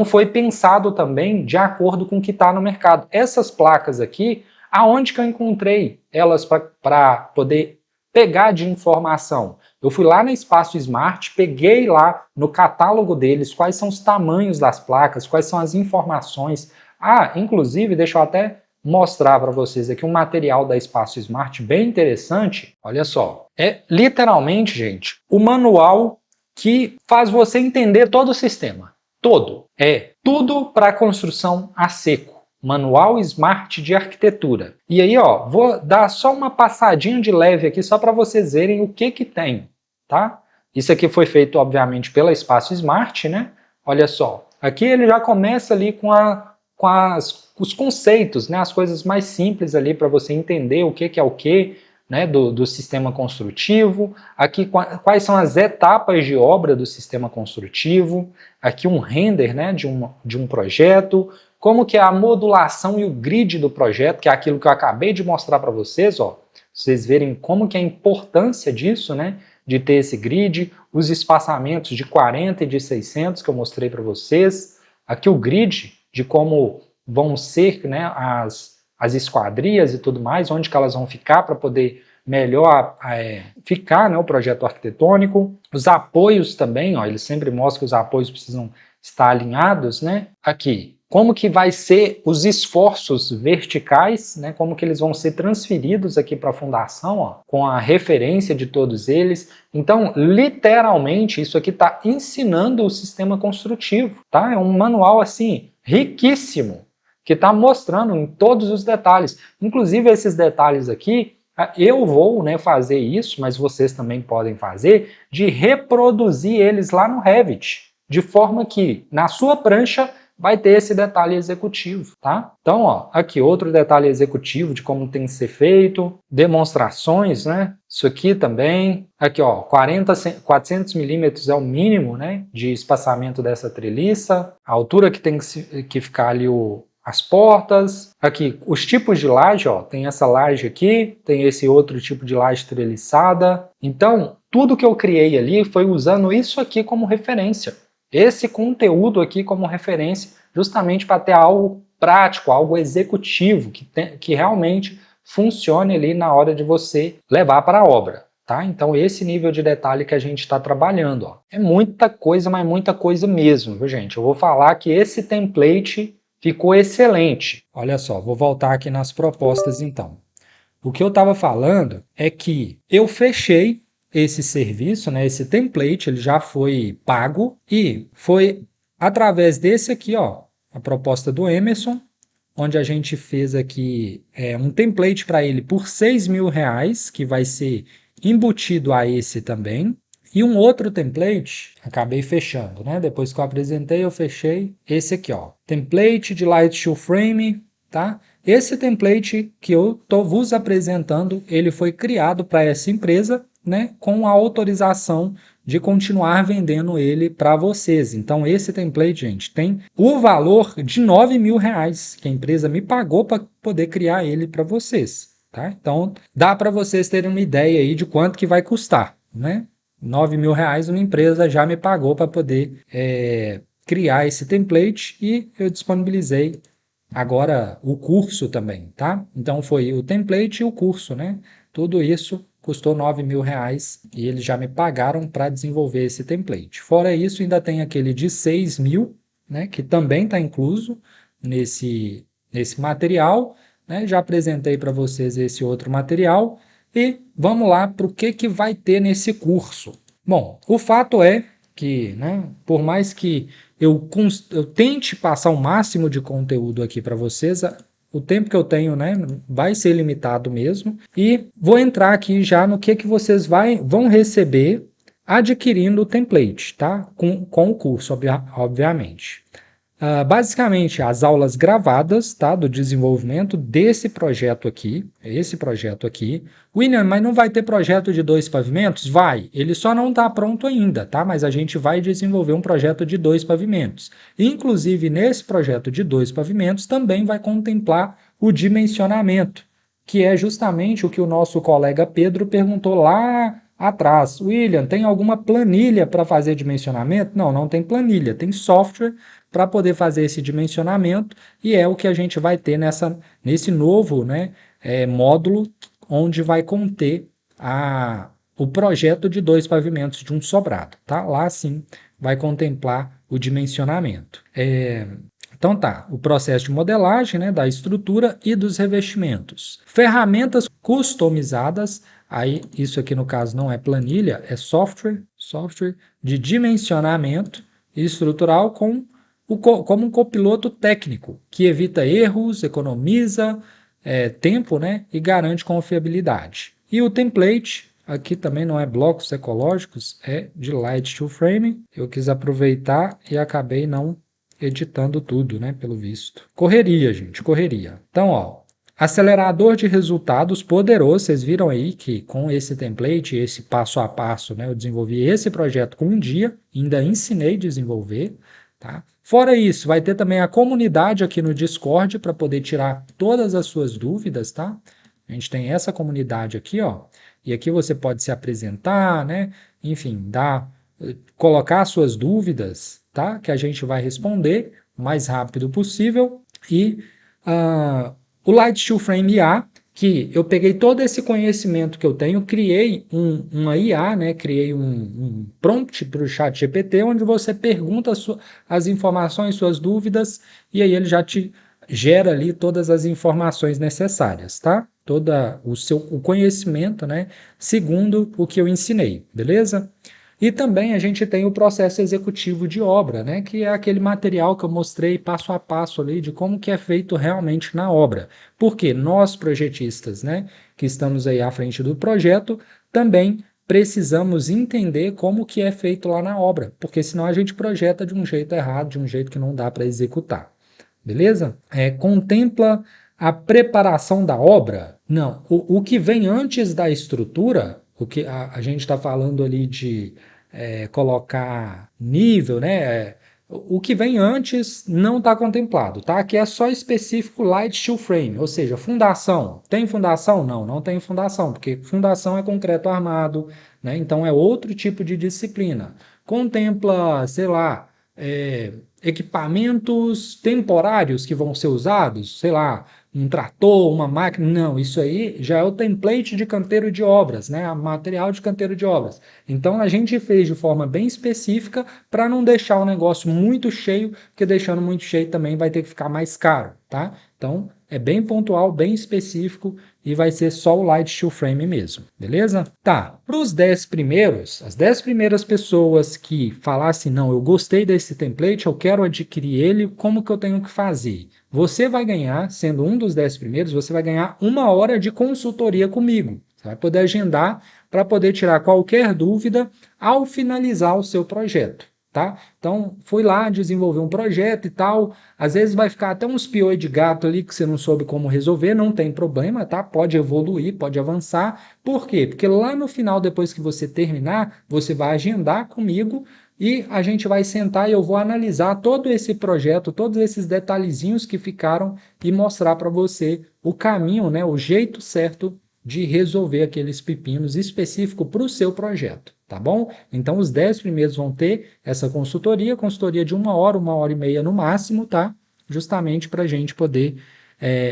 foi pensado também de acordo com o que está no mercado. Essas placas aqui, aonde que eu encontrei elas para poder pegar de informação? Eu fui lá na Espaço Smart, peguei lá no catálogo deles quais são os tamanhos das placas, quais são as informações. Ah, inclusive, deixa eu até mostrar para vocês aqui um material da Espaço Smart bem interessante. Olha só, é literalmente, gente, o manual que faz você entender todo o sistema. Todo. É tudo para construção a seco. Manual Smart de Arquitetura. E aí, ó, vou dar só uma passadinha de leve aqui, só para vocês verem o que tem, tá? Isso aqui foi feito, obviamente, pela Espaço Smart, né? Olha só, aqui ele já começa ali com os conceitos, né? As coisas mais simples ali para você entender o que é o que, né? Do sistema construtivo. Aqui, quais são as etapas de obra do sistema construtivo. Aqui um render, né? De um projeto. Como que é a modulação e o grid do projeto, que é aquilo que eu acabei de mostrar para vocês, ó. Vocês verem como que é a importância disso, né, de ter esse grid, os espaçamentos de 40 e de 600 que eu mostrei para vocês. Aqui o grid de como vão ser, né, as esquadrias e tudo mais, onde que elas vão ficar para poder melhor ficar, né, o projeto arquitetônico. Os apoios também, ó, eles sempre mostram que os apoios precisam estar alinhados, né? Aqui, como que vai ser os esforços verticais, né? Como que eles vão ser transferidos aqui para a fundação, ó, com a referência de todos eles. Então, literalmente, isso aqui está ensinando o sistema construtivo, tá? É um manual, assim, riquíssimo, que está mostrando em todos os detalhes. Inclusive, esses detalhes aqui, eu vou, né, fazer isso, mas vocês também podem fazer, de reproduzir eles lá no Revit, de forma que na sua prancha vai ter esse detalhe executivo, tá? Então, ó, aqui outro detalhe executivo de como tem que ser feito, demonstrações, né? Isso aqui também, aqui ó, 400 milímetros é o mínimo, né, de espaçamento dessa treliça, a altura que tem que ficar ali as portas, aqui os tipos de laje, ó, tem essa laje aqui, tem esse outro tipo de laje treliçada. Então, tudo que eu criei ali foi usando isso aqui como referência. Esse conteúdo aqui como referência, justamente para ter algo prático, algo executivo, que realmente funcione ali na hora de você levar para a obra. Tá? Então esse nível de detalhe que a gente está trabalhando. Ó. É muita coisa, mas muita coisa mesmo, viu, gente? Eu vou falar que esse template ficou excelente. Olha só, vou voltar aqui nas propostas então. O que eu estava falando é que eu fechei esse serviço, né, esse template, ele já foi pago e foi através desse aqui, ó, a proposta do Emerson, onde a gente fez aqui um template para ele por R$6.000, que vai ser embutido a esse também, E um outro template, acabei fechando, né? Depois que eu apresentei, eu fechei esse aqui, ó. Template de Light Steel Frame, tá? Esse template que eu estou vos apresentando, ele foi criado para essa empresa, né? Com a autorização de continuar vendendo ele para vocês. Então, esse template, gente, tem o valor de R$ 9.000 que a empresa me pagou para poder criar ele para vocês, tá? Então, dá para vocês terem uma ideia aí de quanto que vai custar, né? R$ 9.000 uma empresa já me pagou para poder criar esse template e eu disponibilizei agora o curso também, tá? Então foi o template e o curso, né? Tudo isso custou R$ 9.000 e eles já me pagaram para desenvolver esse template. Fora isso, ainda tem aquele de 6.000, né? Que também está incluso nesse material, né? Já apresentei para vocês esse outro material e vamos lá para o que vai ter nesse curso. Bom, o fato é que, né? Por mais que eu tente passar o máximo de conteúdo aqui para vocês, o tempo que eu tenho, né, vai ser limitado mesmo, e vou entrar aqui já no que vocês vão receber adquirindo o template, tá? Com o curso, obviamente. Basicamente, as aulas gravadas, tá, do desenvolvimento desse projeto aqui, esse projeto aqui. William, mas não vai ter projeto de 2 pavimentos? Vai, ele só não está pronto ainda, tá? Mas a gente vai desenvolver um projeto de 2 pavimentos. Inclusive, nesse projeto de 2 pavimentos, também vai contemplar o dimensionamento, que é justamente o que o nosso colega Pedro perguntou lá atrás. William, tem alguma planilha para fazer dimensionamento? Não, não tem planilha, tem software para poder fazer esse dimensionamento, e é o que a gente vai ter nesse novo, né, módulo, onde vai conter o projeto de 2 pavimentos de um sobrado. Tá? Lá sim vai contemplar o dimensionamento. Então tá, o processo de modelagem, né, da estrutura e dos revestimentos. Ferramentas customizadas, aí isso aqui no caso não é planilha, é software de dimensionamento estrutural como um copiloto técnico, que evita erros, economiza tempo, né, e garante confiabilidade. E o template, aqui também não é blocos ecológicos, é de Light Steel Frame. Eu quis aproveitar e acabei não editando tudo, né, pelo visto. Correria, gente, correria. Então, ó, acelerador de resultados poderoso. Vocês viram aí que com esse template, esse passo a passo, né, eu desenvolvi esse projeto com um dia, ainda ensinei a desenvolver, tá? Fora isso, vai ter também a comunidade aqui no Discord para poder tirar todas as suas dúvidas, tá? A gente tem essa comunidade aqui, ó, e aqui você pode se apresentar, né? Enfim, colocar suas dúvidas, tá? Que a gente vai responder o mais rápido possível. E o Light Steel Frame IA, que eu peguei todo esse conhecimento que eu tenho, criei uma IA, né? Criei um prompt para o chat GPT, onde você pergunta as informações, suas dúvidas, e aí ele já te gera ali todas as informações necessárias, tá? Todo o conhecimento, né? Segundo o que eu ensinei, beleza? E também a gente tem o processo executivo de obra, né, que é aquele material que eu mostrei passo a passo ali de como que é feito realmente na obra. Porque nós projetistas, né, que estamos aí à frente do projeto, também precisamos entender como que é feito lá na obra, porque senão a gente projeta de um jeito errado, de um jeito que não dá para executar. Beleza? Contempla a preparação da obra? Não. O que vem antes da estrutura, o que a gente está falando ali de colocar nível, né? O que vem antes não está contemplado, tá? Aqui é só específico Light Steel Frame, ou seja, fundação. Tem fundação? Não, não tem fundação, porque fundação é concreto armado, né? Então é outro tipo de disciplina. Contempla, sei lá, equipamentos temporários que vão ser usados, sei lá, um trator, uma máquina. Não, isso aí já é o template de canteiro de obras, né? Material de canteiro de obras. Então a gente fez de forma bem específica para não deixar o negócio muito cheio, porque deixando muito cheio também vai ter que ficar mais caro, tá? Então é bem pontual, bem específico e vai ser só o Light Steel Frame mesmo, beleza? Tá, para os 10 primeiros, as 10 primeiras pessoas que falassem, não, eu gostei desse template, eu quero adquirir ele, como que eu tenho que fazer? Você vai ganhar, sendo um dos 10 primeiros, você vai ganhar 1 hora de consultoria comigo, Você vai poder agendar para poder tirar qualquer dúvida ao finalizar o seu projeto, tá? Então, fui lá desenvolver um projeto e tal, às vezes vai ficar até uns piolhos de gato ali que você não soube como resolver, não tem problema, tá? Pode evoluir, pode avançar. Por quê? Porque lá no final, depois que você terminar, você vai agendar comigo e a gente vai sentar e eu vou analisar todo esse projeto, todos esses detalhezinhos que ficaram e mostrar para você o caminho, né, o jeito certo de resolver aqueles pepinos específico para o seu projeto, tá bom? Então, os 10 primeiros vão ter essa consultoria de 1 hora e meia no máximo, tá? Justamente para a gente poder,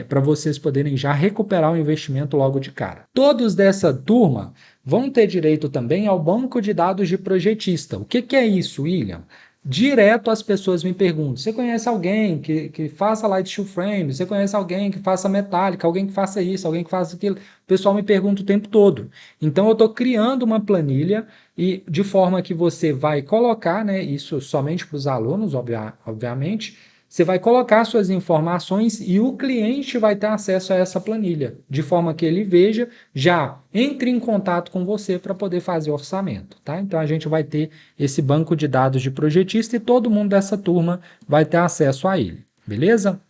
para vocês poderem já recuperar o investimento logo de cara. Todos dessa turma vão ter direito também ao banco de dados de projetista. O que é isso, William? Direto as pessoas me perguntam, você conhece alguém que faça Light Steel Frame? Você conhece alguém que faça metálica? Alguém que faça isso? Alguém que faça aquilo? O pessoal me pergunta o tempo todo. Então eu estou criando uma planilha e de forma que você vai colocar, né, isso somente para os alunos, obviamente, você vai colocar suas informações e o cliente vai ter acesso a essa planilha, de forma que ele veja, já entre em contato com você para poder fazer o orçamento, tá? Então a gente vai ter esse banco de dados de projetista e todo mundo dessa turma vai ter acesso a ele, beleza?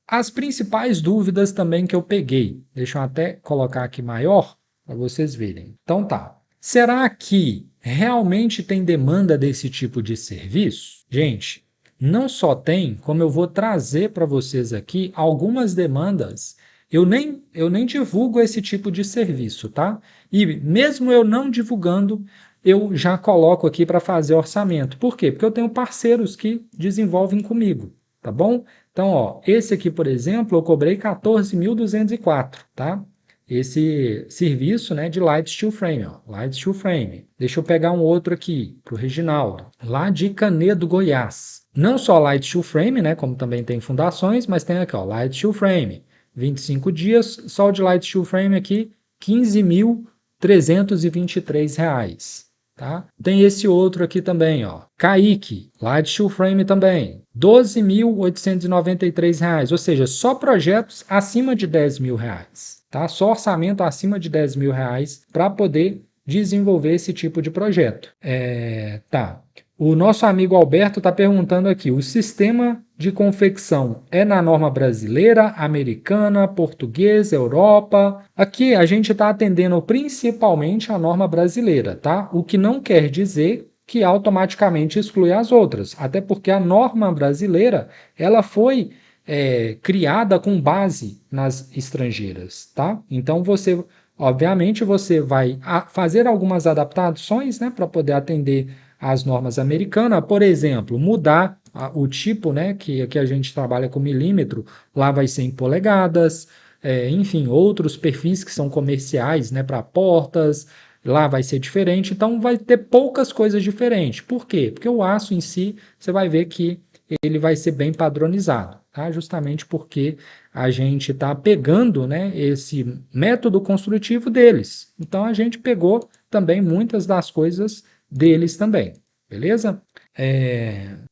As principais dúvidas também que eu peguei, deixa eu até colocar aqui maior para vocês verem. Então tá, será que realmente tem demanda desse tipo de serviço? Gente, não só tem, como eu vou trazer para vocês aqui algumas demandas. Eu nem divulgo esse tipo de serviço, tá? E mesmo eu não divulgando, eu já coloco aqui para fazer orçamento. Por quê? Porque eu tenho parceiros que desenvolvem comigo, tá bom? Então, ó, esse aqui, por exemplo, eu cobrei 14.204, tá? Esse serviço, né, de Light Steel Frame, ó, Light Steel Frame. Deixa eu pegar um outro aqui, para o Reginaldo, lá de Canedo, Goiás. Não só Light Steel Frame, né, como também tem fundações, mas tem aqui, ó, Light Steel Frame, 25 dias, só o de Light Steel Frame aqui, R$ 15.323. Tá? Tem esse outro aqui também, ó, Kaique, Light Steel Frame também, R$ 12.893, ou seja, só projetos acima de R$ 10.000, tá? Só orçamento acima de R$ 10.000 para poder desenvolver esse tipo de projeto. Tá. O nosso amigo Alberto está perguntando aqui, o sistema de confecção é na norma brasileira, americana, portuguesa, Europa? Aqui a gente está atendendo principalmente a norma brasileira, tá? O que não quer dizer que automaticamente exclui as outras, até porque a norma brasileira ela foi criada com base nas estrangeiras, tá? Então você, obviamente, você vai fazer algumas adaptações, né, para poder atender as normas americanas, por exemplo, mudar o tipo, né, que a gente trabalha com milímetro, lá vai ser em polegadas, enfim, outros perfis que são comerciais, né, para portas, lá vai ser diferente, então vai ter poucas coisas diferentes. Por quê? Porque o aço em si, você vai ver que ele vai ser bem padronizado, tá? Justamente porque a gente está pegando, né, esse método construtivo deles. Então a gente pegou também muitas das coisas deles também, beleza?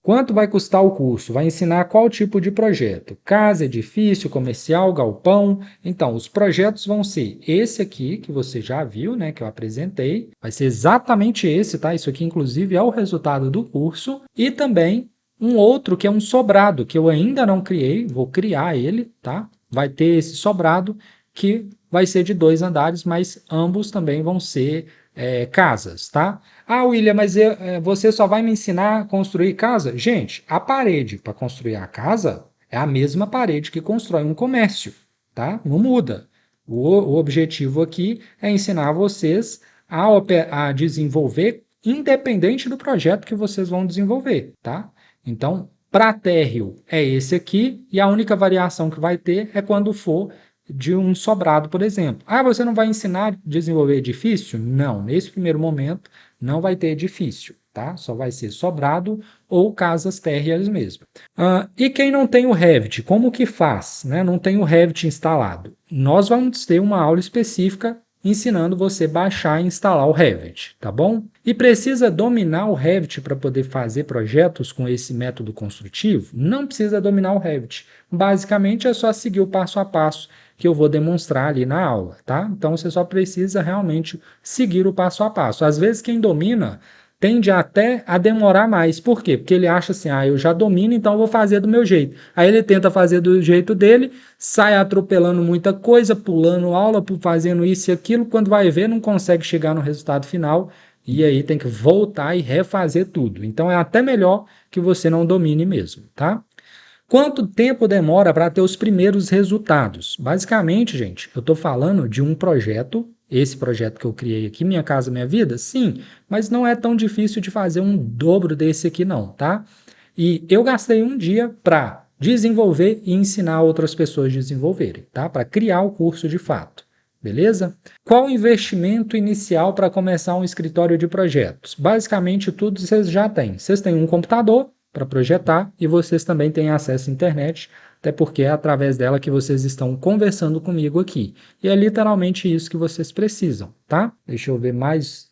Quanto vai custar o curso? Vai ensinar qual tipo de projeto? Casa, edifício, comercial, galpão? Então, os projetos vão ser esse aqui, que você já viu, né, que eu apresentei. Vai ser exatamente esse, tá? Isso aqui, inclusive, é o resultado do curso. E também um outro que é um sobrado, que eu ainda não criei, vou criar ele, tá? Vai ter esse sobrado que vai ser de 2 andares, mas ambos também vão ser casas, tá? Ah, William, mas você só vai me ensinar a construir casa? Gente, a parede para construir a casa é a mesma parede que constrói um comércio, tá? Não muda. O objetivo aqui é ensinar vocês a desenvolver independente do projeto que vocês vão desenvolver, tá? Então, para térreo é esse aqui e a única variação que vai ter é quando for de um sobrado, por exemplo. Ah, você não vai ensinar a desenvolver edifício? Não, nesse primeiro momento não vai ter edifício, tá? Só vai ser sobrado ou casas térreas mesmo. E quem não tem o Revit, como que faz? Né? Não tem o Revit instalado. Nós vamos ter uma aula específica ensinando você a baixar e instalar o Revit, tá bom? E precisa dominar o Revit para poder fazer projetos com esse método construtivo? Não precisa dominar o Revit. Basicamente é só seguir o passo a passo que eu vou demonstrar ali na aula, tá? Então você só precisa realmente seguir o passo a passo. Às vezes quem domina tende até a demorar mais. Por quê? Porque ele acha assim, eu já domino, então eu vou fazer do meu jeito. Aí ele tenta fazer do jeito dele, sai atropelando muita coisa, pulando aula, fazendo isso e aquilo, quando vai ver não consegue chegar no resultado final, e aí tem que voltar e refazer tudo. Então é até melhor que você não domine mesmo, tá? Quanto tempo demora para ter os primeiros resultados? Basicamente, gente, eu estou falando de um projeto, esse projeto que eu criei aqui, Minha Casa Minha Vida, sim, mas não é tão difícil de fazer um dobro desse aqui não, tá? E eu gastei um dia para desenvolver e ensinar outras pessoas a desenvolverem, tá? Para criar o curso de fato, beleza? Qual o investimento inicial para começar um escritório de projetos? Basicamente tudo vocês já têm. Vocês têm um computador para projetar e vocês também têm acesso à internet, até porque é através dela que vocês estão conversando comigo aqui. E é literalmente isso que vocês precisam, tá? Deixa eu ver mais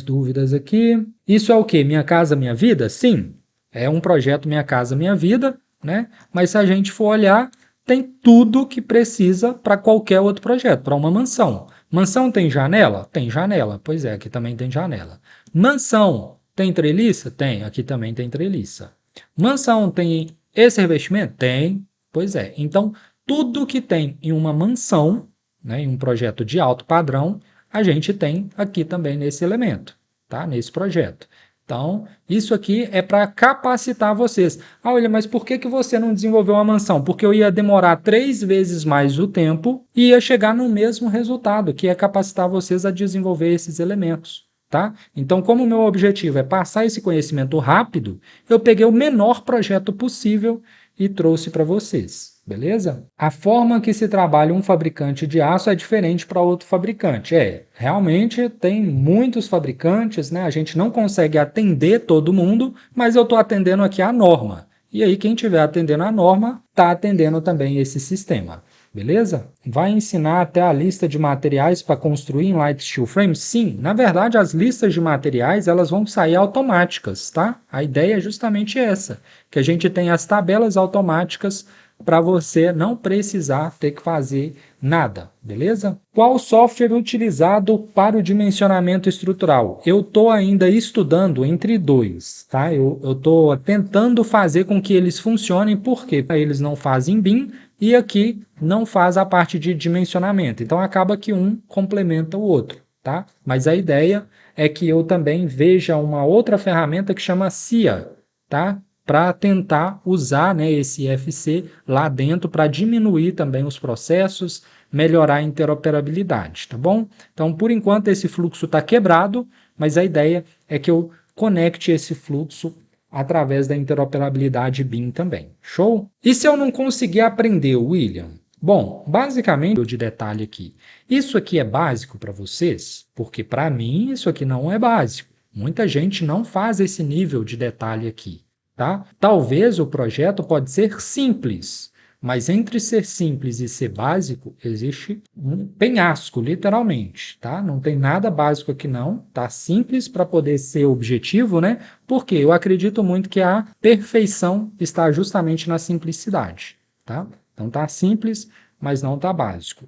dúvidas aqui. Isso é o quê? Minha Casa Minha Vida? Sim, é um projeto Minha Casa Minha Vida, né? Mas se a gente for olhar, tem tudo que precisa para qualquer outro projeto, para uma mansão. Mansão tem janela? Tem janela. Pois é, aqui também tem janela. Mansão tem treliça? Tem, aqui também tem treliça. Mansão tem esse revestimento? Tem. Pois é. Então, tudo que tem em uma mansão, né, em um projeto de alto padrão, a gente tem aqui também nesse elemento, tá? Nesse projeto. Então, isso aqui é para capacitar vocês. Olha, mas por que você não desenvolveu uma mansão? Porque eu ia demorar 3 vezes mais o tempo e ia chegar no mesmo resultado, que é capacitar vocês a desenvolver esses elementos. Tá? Então, como o meu objetivo é passar esse conhecimento rápido, eu peguei o menor projeto possível e trouxe para vocês, beleza? A forma que se trabalha um fabricante de aço é diferente para outro fabricante. Realmente tem muitos fabricantes, né? A gente não consegue atender todo mundo, mas eu estou atendendo aqui a norma. E aí, quem estiver atendendo a norma, está atendendo também esse sistema. Beleza? Vai ensinar até a lista de materiais para construir em Light Steel Frame? Sim, na verdade as listas de materiais elas vão sair automáticas, tá? A ideia é justamente essa, que a gente tem as tabelas automáticas para você não precisar ter que fazer nada, beleza? Qual software utilizado para o dimensionamento estrutural? Eu estou ainda estudando entre dois, tá? Eu estou tentando fazer com que eles funcionem, porque eles não fazem BIM, e aqui não faz a parte de dimensionamento. Então acaba que um complementa o outro, tá? Mas a ideia é que eu também veja uma outra ferramenta que chama CIA, tá? Para tentar usar, né, esse IFC lá dentro para diminuir também os processos, melhorar a interoperabilidade, tá bom? Então, por enquanto, esse fluxo está quebrado, mas a ideia é que eu conecte esse fluxo através da interoperabilidade BIM também. Show? E se eu não conseguir aprender, William? Bom, basicamente, de detalhe aqui. Isso aqui é básico para vocês? Porque para mim isso aqui não é básico. Muita gente não faz esse nível de detalhe aqui, tá? Talvez o projeto pode ser simples, mas entre ser simples e ser básico, existe um penhasco, literalmente, tá? Não tem nada básico aqui não, tá simples para poder ser objetivo, né? Porque eu acredito muito que a perfeição está justamente na simplicidade, tá? Então tá simples, mas não tá básico.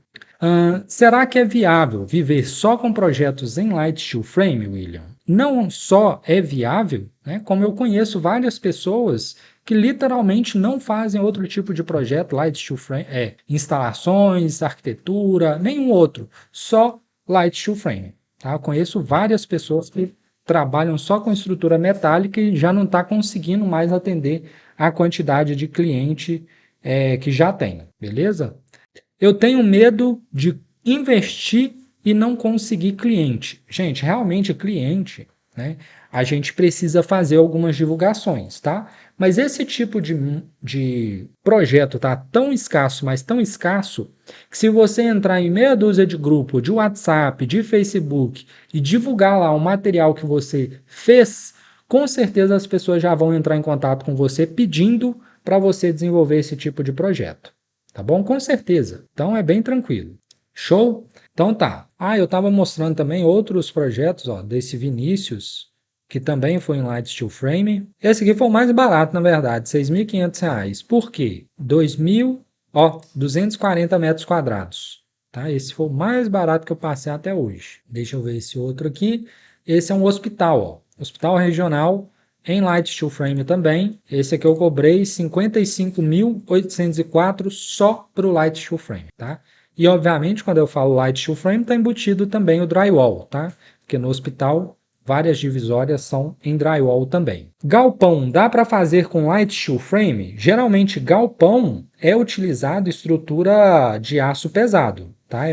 Será que é viável viver só com projetos em Light Steel Frame, William? Não só é viável, né, como eu conheço várias pessoas que literalmente não fazem outro tipo de projeto, Light Steel Frame, instalações, arquitetura, nenhum outro, só Light Steel Frame. Tá? Eu conheço várias pessoas que trabalham só com estrutura metálica e já não está conseguindo mais atender a quantidade de cliente que já tem, beleza? Eu tenho medo de investir e não conseguir cliente. Gente, realmente cliente, né? A gente precisa fazer algumas divulgações, tá? Mas esse tipo de projeto tá tão escasso, mas tão escasso, que se você entrar em meia dúzia de grupo de WhatsApp, de Facebook e divulgar lá o material que você fez, com certeza as pessoas já vão entrar em contato com você pedindo para você desenvolver esse tipo de projeto. Tá bom? Com certeza. Então é bem tranquilo. Show? Então tá. Eu estava mostrando também outros projetos, ó, desse Vinícius, que também foi em Light Steel Frame. Esse aqui foi o mais barato, na verdade, R$ 6.500. Por quê? Ó, 240 metros quadrados. Tá? Esse foi o mais barato que eu passei até hoje. Deixa eu ver esse outro aqui. Esse é um hospital, ó. Hospital regional em Light Steel Frame também. Esse aqui eu cobrei 55.804 só para o Light Steel Frame, tá? E obviamente quando eu falo Light Steel Frame está embutido também o drywall, tá? Porque no hospital várias divisórias são em drywall também. Galpão dá para fazer com Light Steel Frame? Geralmente galpão é utilizado estrutura de aço pesado, tá?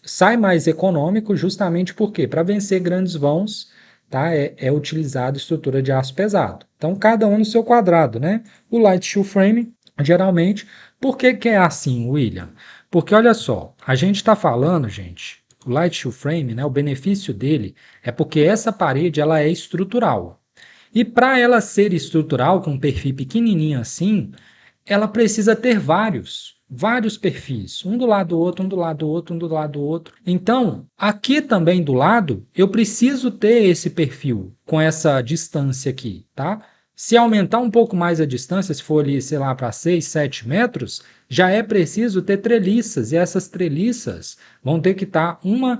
Sai mais econômico justamente porque para vencer grandes vãos, tá? É utilizado estrutura de aço pesado. Então cada um no seu quadrado, né? O Light Steel Frame geralmente, por que é assim, William? Porque olha só, a gente está falando, gente, o Light Steel Frame, né, o benefício dele é porque essa parede ela é estrutural. E para ela ser estrutural, com um perfil pequenininho assim, ela precisa ter vários perfis, um do lado do outro, um do lado do outro, um do lado do outro. Então, aqui também do lado, eu preciso ter esse perfil com essa distância aqui, tá? Se aumentar um pouco mais a distância, se for ali, sei lá, para 6, 7 metros, já é preciso ter treliças, e essas treliças vão ter que estar uma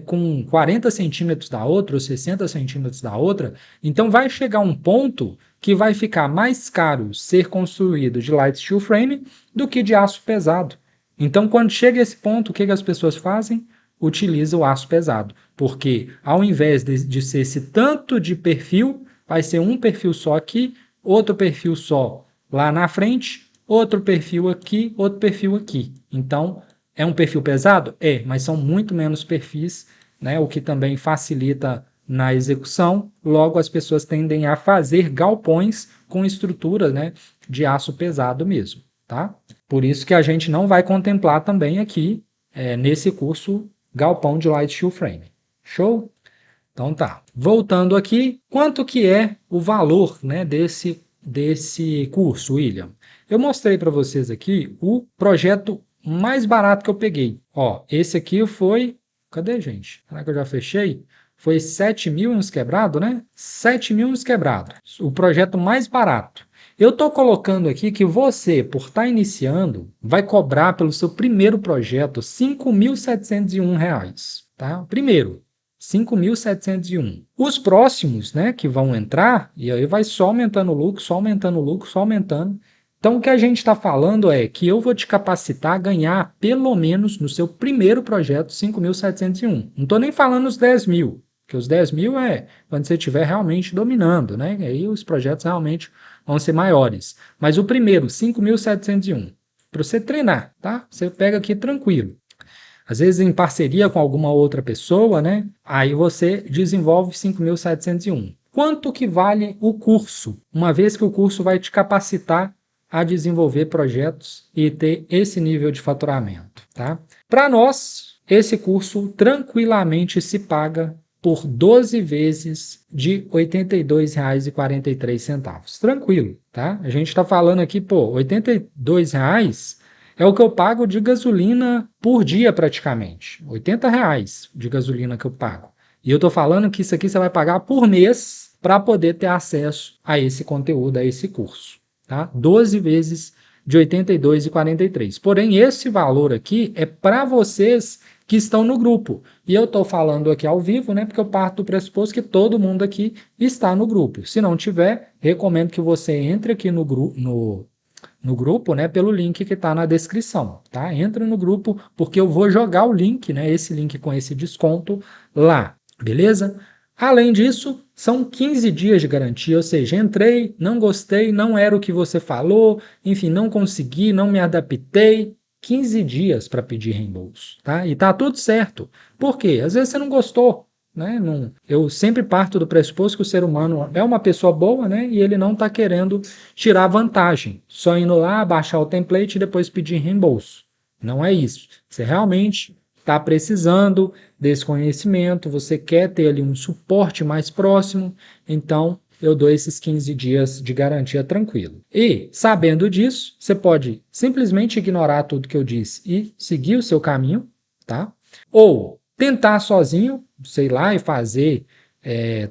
com 40 centímetros da outra, ou 60 centímetros da outra. Então vai chegar um ponto que vai ficar mais caro ser construído de light steel frame do que de aço pesado. Então, quando chega esse ponto, o que as pessoas fazem? Utilizam o aço pesado, porque ao invés de ser esse tanto de perfil, vai ser um perfil só aqui, outro perfil só lá na frente, outro perfil aqui, outro perfil aqui. Então, é um perfil pesado? É, mas são muito menos perfis, né? O que também facilita na execução, logo as pessoas tendem a fazer galpões com estrutura, né, de aço pesado mesmo, tá? Por isso que a gente não vai contemplar também aqui, nesse curso, galpão de Light Steel Frame. Show? Então tá. Voltando aqui, quanto que é o valor, né, desse curso, William? Eu mostrei para vocês aqui o projeto mais barato que eu peguei. Ó, esse aqui foi... Cadê, gente? Será que eu já fechei? Foi 7 mil uns quebrado, né? 7 mil uns quebrado. O projeto mais barato. Eu estou colocando aqui que você, por estar iniciando, vai cobrar pelo seu primeiro projeto R$ 5.701, tá? Primeiro, 5.701. Os próximos, né, que vão entrar, e aí vai só aumentando o lucro, só aumentando o lucro, só aumentando. Então, o que a gente está falando é que eu vou te capacitar a ganhar, pelo menos no seu primeiro projeto, 5.701. Não estou nem falando os 10 mil, porque os 10 mil é quando você estiver realmente dominando, né? E aí os projetos realmente vão ser maiores. Mas o primeiro, 5.701, para você treinar, tá? Você pega aqui tranquilo. Às vezes em parceria com alguma outra pessoa, né? Aí você desenvolve 5.701. Quanto que vale o curso? Uma vez que o curso vai te capacitar a desenvolver projetos e ter esse nível de faturamento, tá? Para nós, esse curso tranquilamente se paga por 12 vezes de R$ 82,43. Tranquilo, tá? A gente está falando aqui, pô, R$ 82 é o que eu pago de gasolina por dia praticamente. R$ 80 de gasolina que eu pago. E eu estou falando que isso aqui você vai pagar por mês para poder ter acesso a esse conteúdo, a esse curso. Tá? 12 vezes de R$ 82,43. Porém, esse valor aqui é para vocês que estão no grupo. E eu estou falando aqui ao vivo, né? Porque eu parto do pressuposto que todo mundo aqui está no grupo. Se não tiver, recomendo que você entre aqui no grupo, né, pelo link que está na descrição, tá? Entra no grupo, porque eu vou jogar o link, né, esse link com esse desconto lá, beleza? Além disso, são 15 dias de garantia, ou seja, entrei, não gostei, não era o que você falou, enfim, não consegui, não me adaptei, 15 dias para pedir reembolso, tá? E tá tudo certo. Por quê? Às vezes você não gostou, né? Não, eu sempre parto do pressuposto que o ser humano é uma pessoa boa, né? E ele não está querendo tirar vantagem, só indo lá, baixar o template e depois pedir reembolso. Não é isso. Você realmente está precisando desse conhecimento, você quer ter ali um suporte mais próximo, então eu dou esses 15 dias de garantia tranquilo. E, sabendo disso, você pode simplesmente ignorar tudo que eu disse e seguir o seu caminho, tá? Ou tentar sozinho, sei lá, e fazer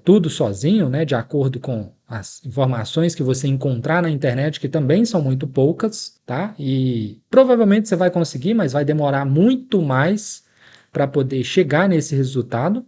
tudo sozinho, né, de acordo com as informações que você encontrar na internet, que também são muito poucas, tá? E provavelmente você vai conseguir, mas vai demorar muito mais para poder chegar nesse resultado.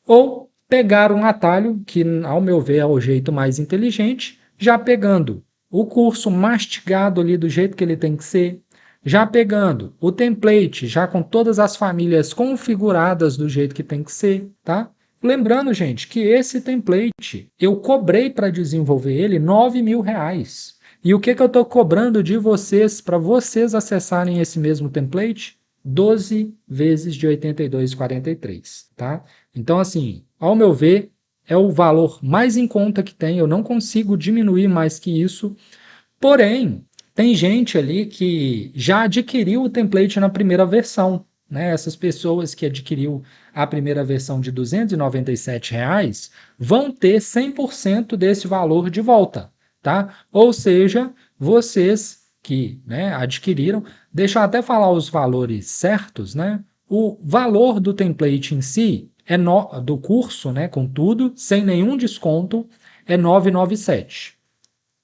Ou pegar um atalho, que ao meu ver é o jeito mais inteligente, já pegando o curso mastigado ali do jeito que ele tem que ser, já pegando o template, já com todas as famílias configuradas do jeito que tem que ser, tá? Lembrando, gente, que esse template eu cobrei para desenvolver ele R$ 9.000. E o que eu estou cobrando de vocês para vocês acessarem esse mesmo template? 12 vezes de 82,43, tá? Então, assim, ao meu ver, é o valor mais em conta que tem, eu não consigo diminuir mais que isso, porém, tem gente ali que já adquiriu o template na primeira versão, né? Essas pessoas que adquiriu a primeira versão de R$ 297 vão ter 100% desse valor de volta, tá? Ou seja, vocês que, né, adquiriram, deixa eu até falar os valores certos, né? O valor do template em si do curso, né, com tudo, sem nenhum desconto, é 997,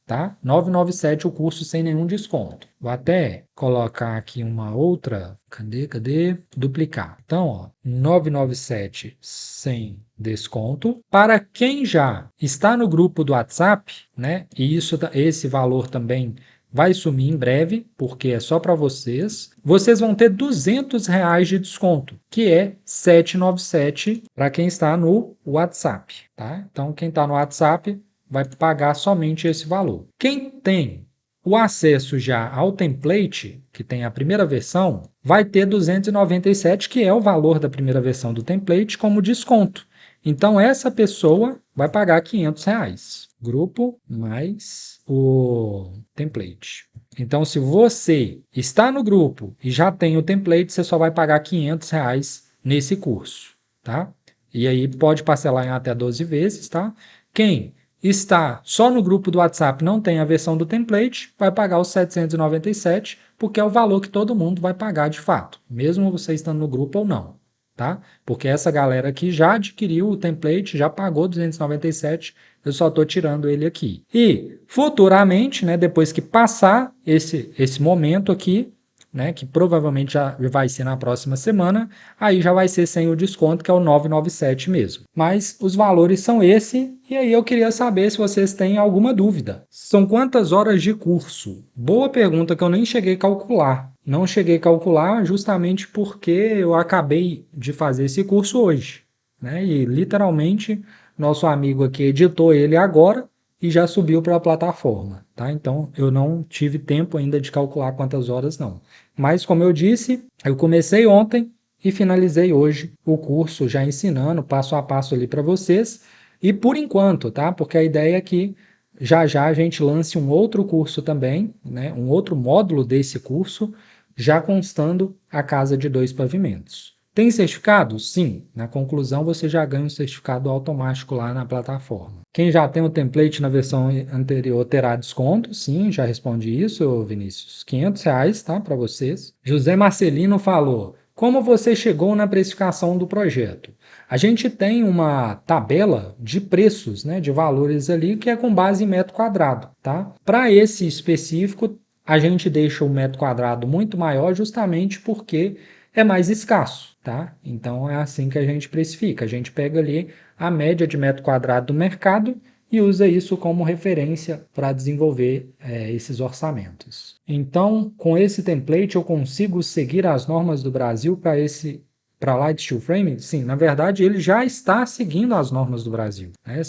tá? 997 o curso sem nenhum desconto. Vou até colocar aqui uma outra, cadê? Duplicar. Então, ó, 997 sem desconto. Para quem já está no grupo do WhatsApp, né? E esse valor também vai sumir em breve, porque é só para vocês. Vocês vão ter R$ 200 de desconto, que é 797 para quem está no WhatsApp, tá? Então, quem está no WhatsApp vai pagar somente esse valor. Quem tem o acesso já ao template, que tem a primeira versão, vai ter 297, que é o valor da primeira versão do template, como desconto. Então, essa pessoa vai pagar R$ 500. Grupo mais o template. Então, se você está no grupo e já tem o template, você só vai pagar R$ 500 nesse curso, tá? E aí pode parcelar em até 12 vezes, tá? Quem está só no grupo do WhatsApp, não tem a versão do template, vai pagar os 797, porque é o valor que todo mundo vai pagar de fato, mesmo você estando no grupo ou não, tá? Porque essa galera aqui já adquiriu o template, já pagou 297, eu só estou tirando ele aqui. E futuramente, né, depois que passar esse momento aqui, né, que provavelmente já vai ser na próxima semana, aí já vai ser sem o desconto, que é o 997 mesmo. Mas os valores são esse, e aí eu queria saber se vocês têm alguma dúvida. São quantas horas de curso? Boa pergunta que eu nem cheguei a calcular. Não cheguei a calcular justamente porque eu acabei de fazer esse curso hoje, né? E literalmente nosso amigo aqui editou ele agora e já subiu para a plataforma, tá? Então eu não tive tempo ainda de calcular quantas horas não. Mas como eu disse, eu comecei ontem e finalizei hoje o curso já ensinando passo a passo ali para vocês. E por enquanto, tá? Porque a ideia é que já já a gente lance um outro curso também, né? Um outro módulo desse curso, já constando a casa de 2 pavimentos. Tem certificado? Sim. Na conclusão, você já ganha um certificado automático lá na plataforma. Quem já tem o template na versão anterior terá desconto? Sim, já respondi isso, Vinícius. R$ 500, tá? Para vocês. José Marcelino falou: como você chegou na precificação do projeto? A gente tem uma tabela de preços, né, de valores ali, que é com base em metro quadrado, tá? Para esse específico, a gente deixa o metro quadrado muito maior justamente porque é mais escasso, tá? Então é assim que a gente precifica. A gente pega ali a média de metro quadrado do mercado e usa isso como referência para desenvolver esses orçamentos. Então, com esse template, eu consigo seguir as normas do Brasil para Light Steel Framing? Sim, na verdade, ele já está seguindo as normas do Brasil, né?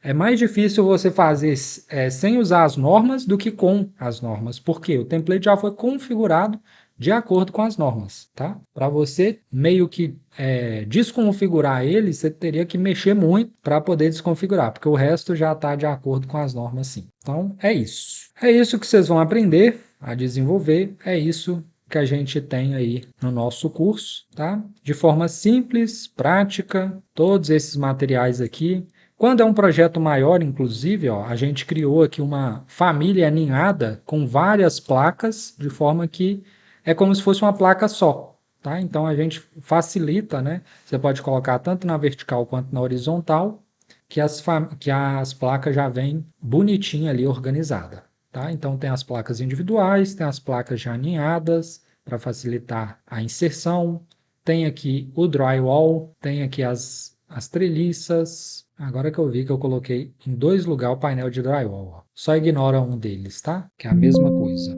É mais difícil você fazer sem usar as normas do que com as normas, porque o template já foi configurado de acordo com as normas, tá? Para você meio que desconfigurar ele, você teria que mexer muito para poder desconfigurar, porque o resto já está de acordo com as normas, sim. Então, é isso. É isso que vocês vão aprender a desenvolver, é isso que a gente tem aí no nosso curso, tá? De forma simples, prática, todos esses materiais aqui. Quando é um projeto maior, inclusive, ó, a gente criou aqui uma família aninhada com várias placas, de forma que é como se fosse uma placa só, tá? Então a gente facilita, né? Você pode colocar tanto na vertical quanto na horizontal, que as placas já vêm bonitinha ali organizada, tá? Então tem as placas individuais, tem as placas já aninhadas para facilitar a inserção, tem aqui o drywall, tem aqui as treliças. Agora que eu vi que eu coloquei em 2 lugares o painel de drywall, ó. Só ignora um deles, tá? Que é a mesma coisa.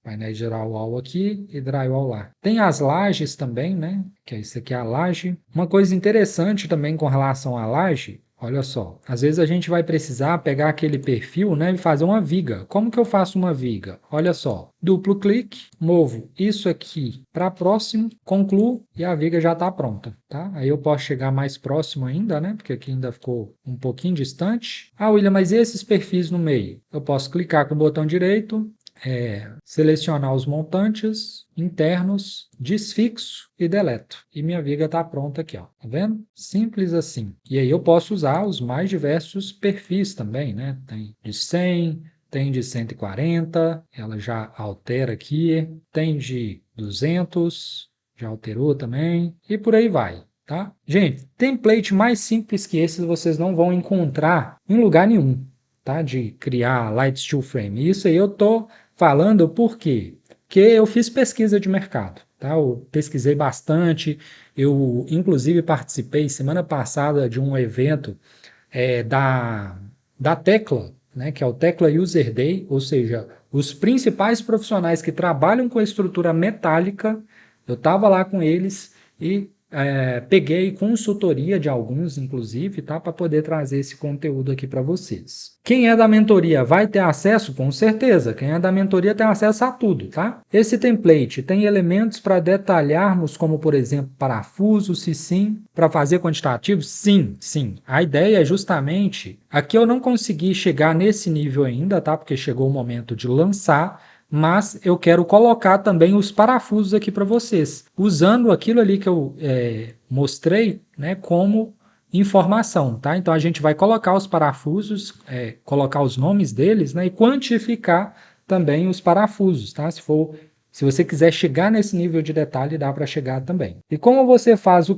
Painel de drywall aqui e drywall lá. Tem as lajes também, né? Que é isso aqui, a laje. Uma coisa interessante também com relação à laje, olha só. Às vezes a gente vai precisar pegar aquele perfil, né, e fazer uma viga. Como que eu faço uma viga? Olha só. Duplo clique, movo isso aqui para próximo, concluo e a viga já está pronta, tá? Aí eu posso chegar mais próximo ainda, né? Porque aqui ainda ficou um pouquinho distante. Ah, William, mas e esses perfis no meio? Eu posso clicar com o botão direito, selecionar os montantes internos, desfixo e deleto. E minha viga está pronta aqui, ó. Tá vendo? Simples assim. E aí eu posso usar os mais diversos perfis também, né? Tem de 100, tem de 140, ela já altera aqui, tem de 200, já alterou também, e por aí vai. Tá? Gente, template mais simples que esses vocês não vão encontrar em lugar nenhum, tá? De criar Light Steel Frame. Isso aí eu tô falando por quê? Porque eu fiz pesquisa de mercado, tá? Eu pesquisei bastante, eu inclusive participei semana passada de um evento da Tecla, né, que é o Tecla User Day, ou seja, os principais profissionais que trabalham com a estrutura metálica, eu estava lá com eles e peguei consultoria de alguns, inclusive, tá, para poder trazer esse conteúdo aqui para vocês. Quem é da mentoria vai ter acesso? Com certeza. Quem é da mentoria tem acesso a tudo, tá? Esse template tem elementos para detalharmos, como, por exemplo, parafusos, se sim, para fazer quantitativos? Sim, sim. A ideia é justamente... Aqui eu não consegui chegar nesse nível ainda, tá? Porque chegou o momento de lançar, mas eu quero colocar também os parafusos aqui para vocês, usando aquilo ali que eu mostrei, né, como informação, tá? Então a gente vai colocar os parafusos, colocar os nomes deles, né, e quantificar também os parafusos, tá? Se você quiser chegar nesse nível de detalhe, dá para chegar também. E como você faz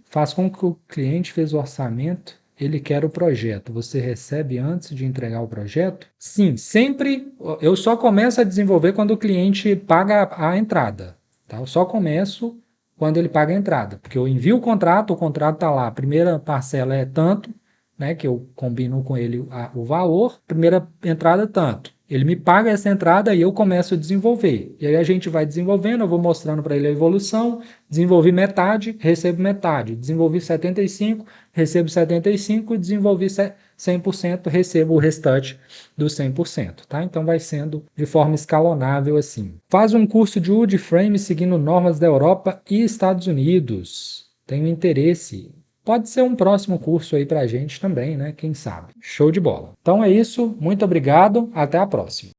faz com que o cliente fez o orçamento, ele quer o projeto. Você recebe antes de entregar o projeto? Sim, sempre. Eu só começo a desenvolver quando o cliente paga a entrada. Tá? Eu só começo quando ele paga a entrada, porque eu envio o contrato está lá, a primeira parcela é tanto, né, que eu combino com ele o valor, primeira entrada tanto. Ele me paga essa entrada e eu começo a desenvolver. E aí a gente vai desenvolvendo, eu vou mostrando para ele a evolução, desenvolvi metade, recebo metade, desenvolvi 75%, recebo 75%, desenvolvi 100%, recebo o restante dos 100%, tá? Então vai sendo de forma escalonável assim. Faz um curso de wood frame seguindo normas da Europa e Estados Unidos. Tenho interesse. Pode ser um próximo curso aí pra gente também, né? Quem sabe? Show de bola. Então é isso, muito obrigado, até a próxima.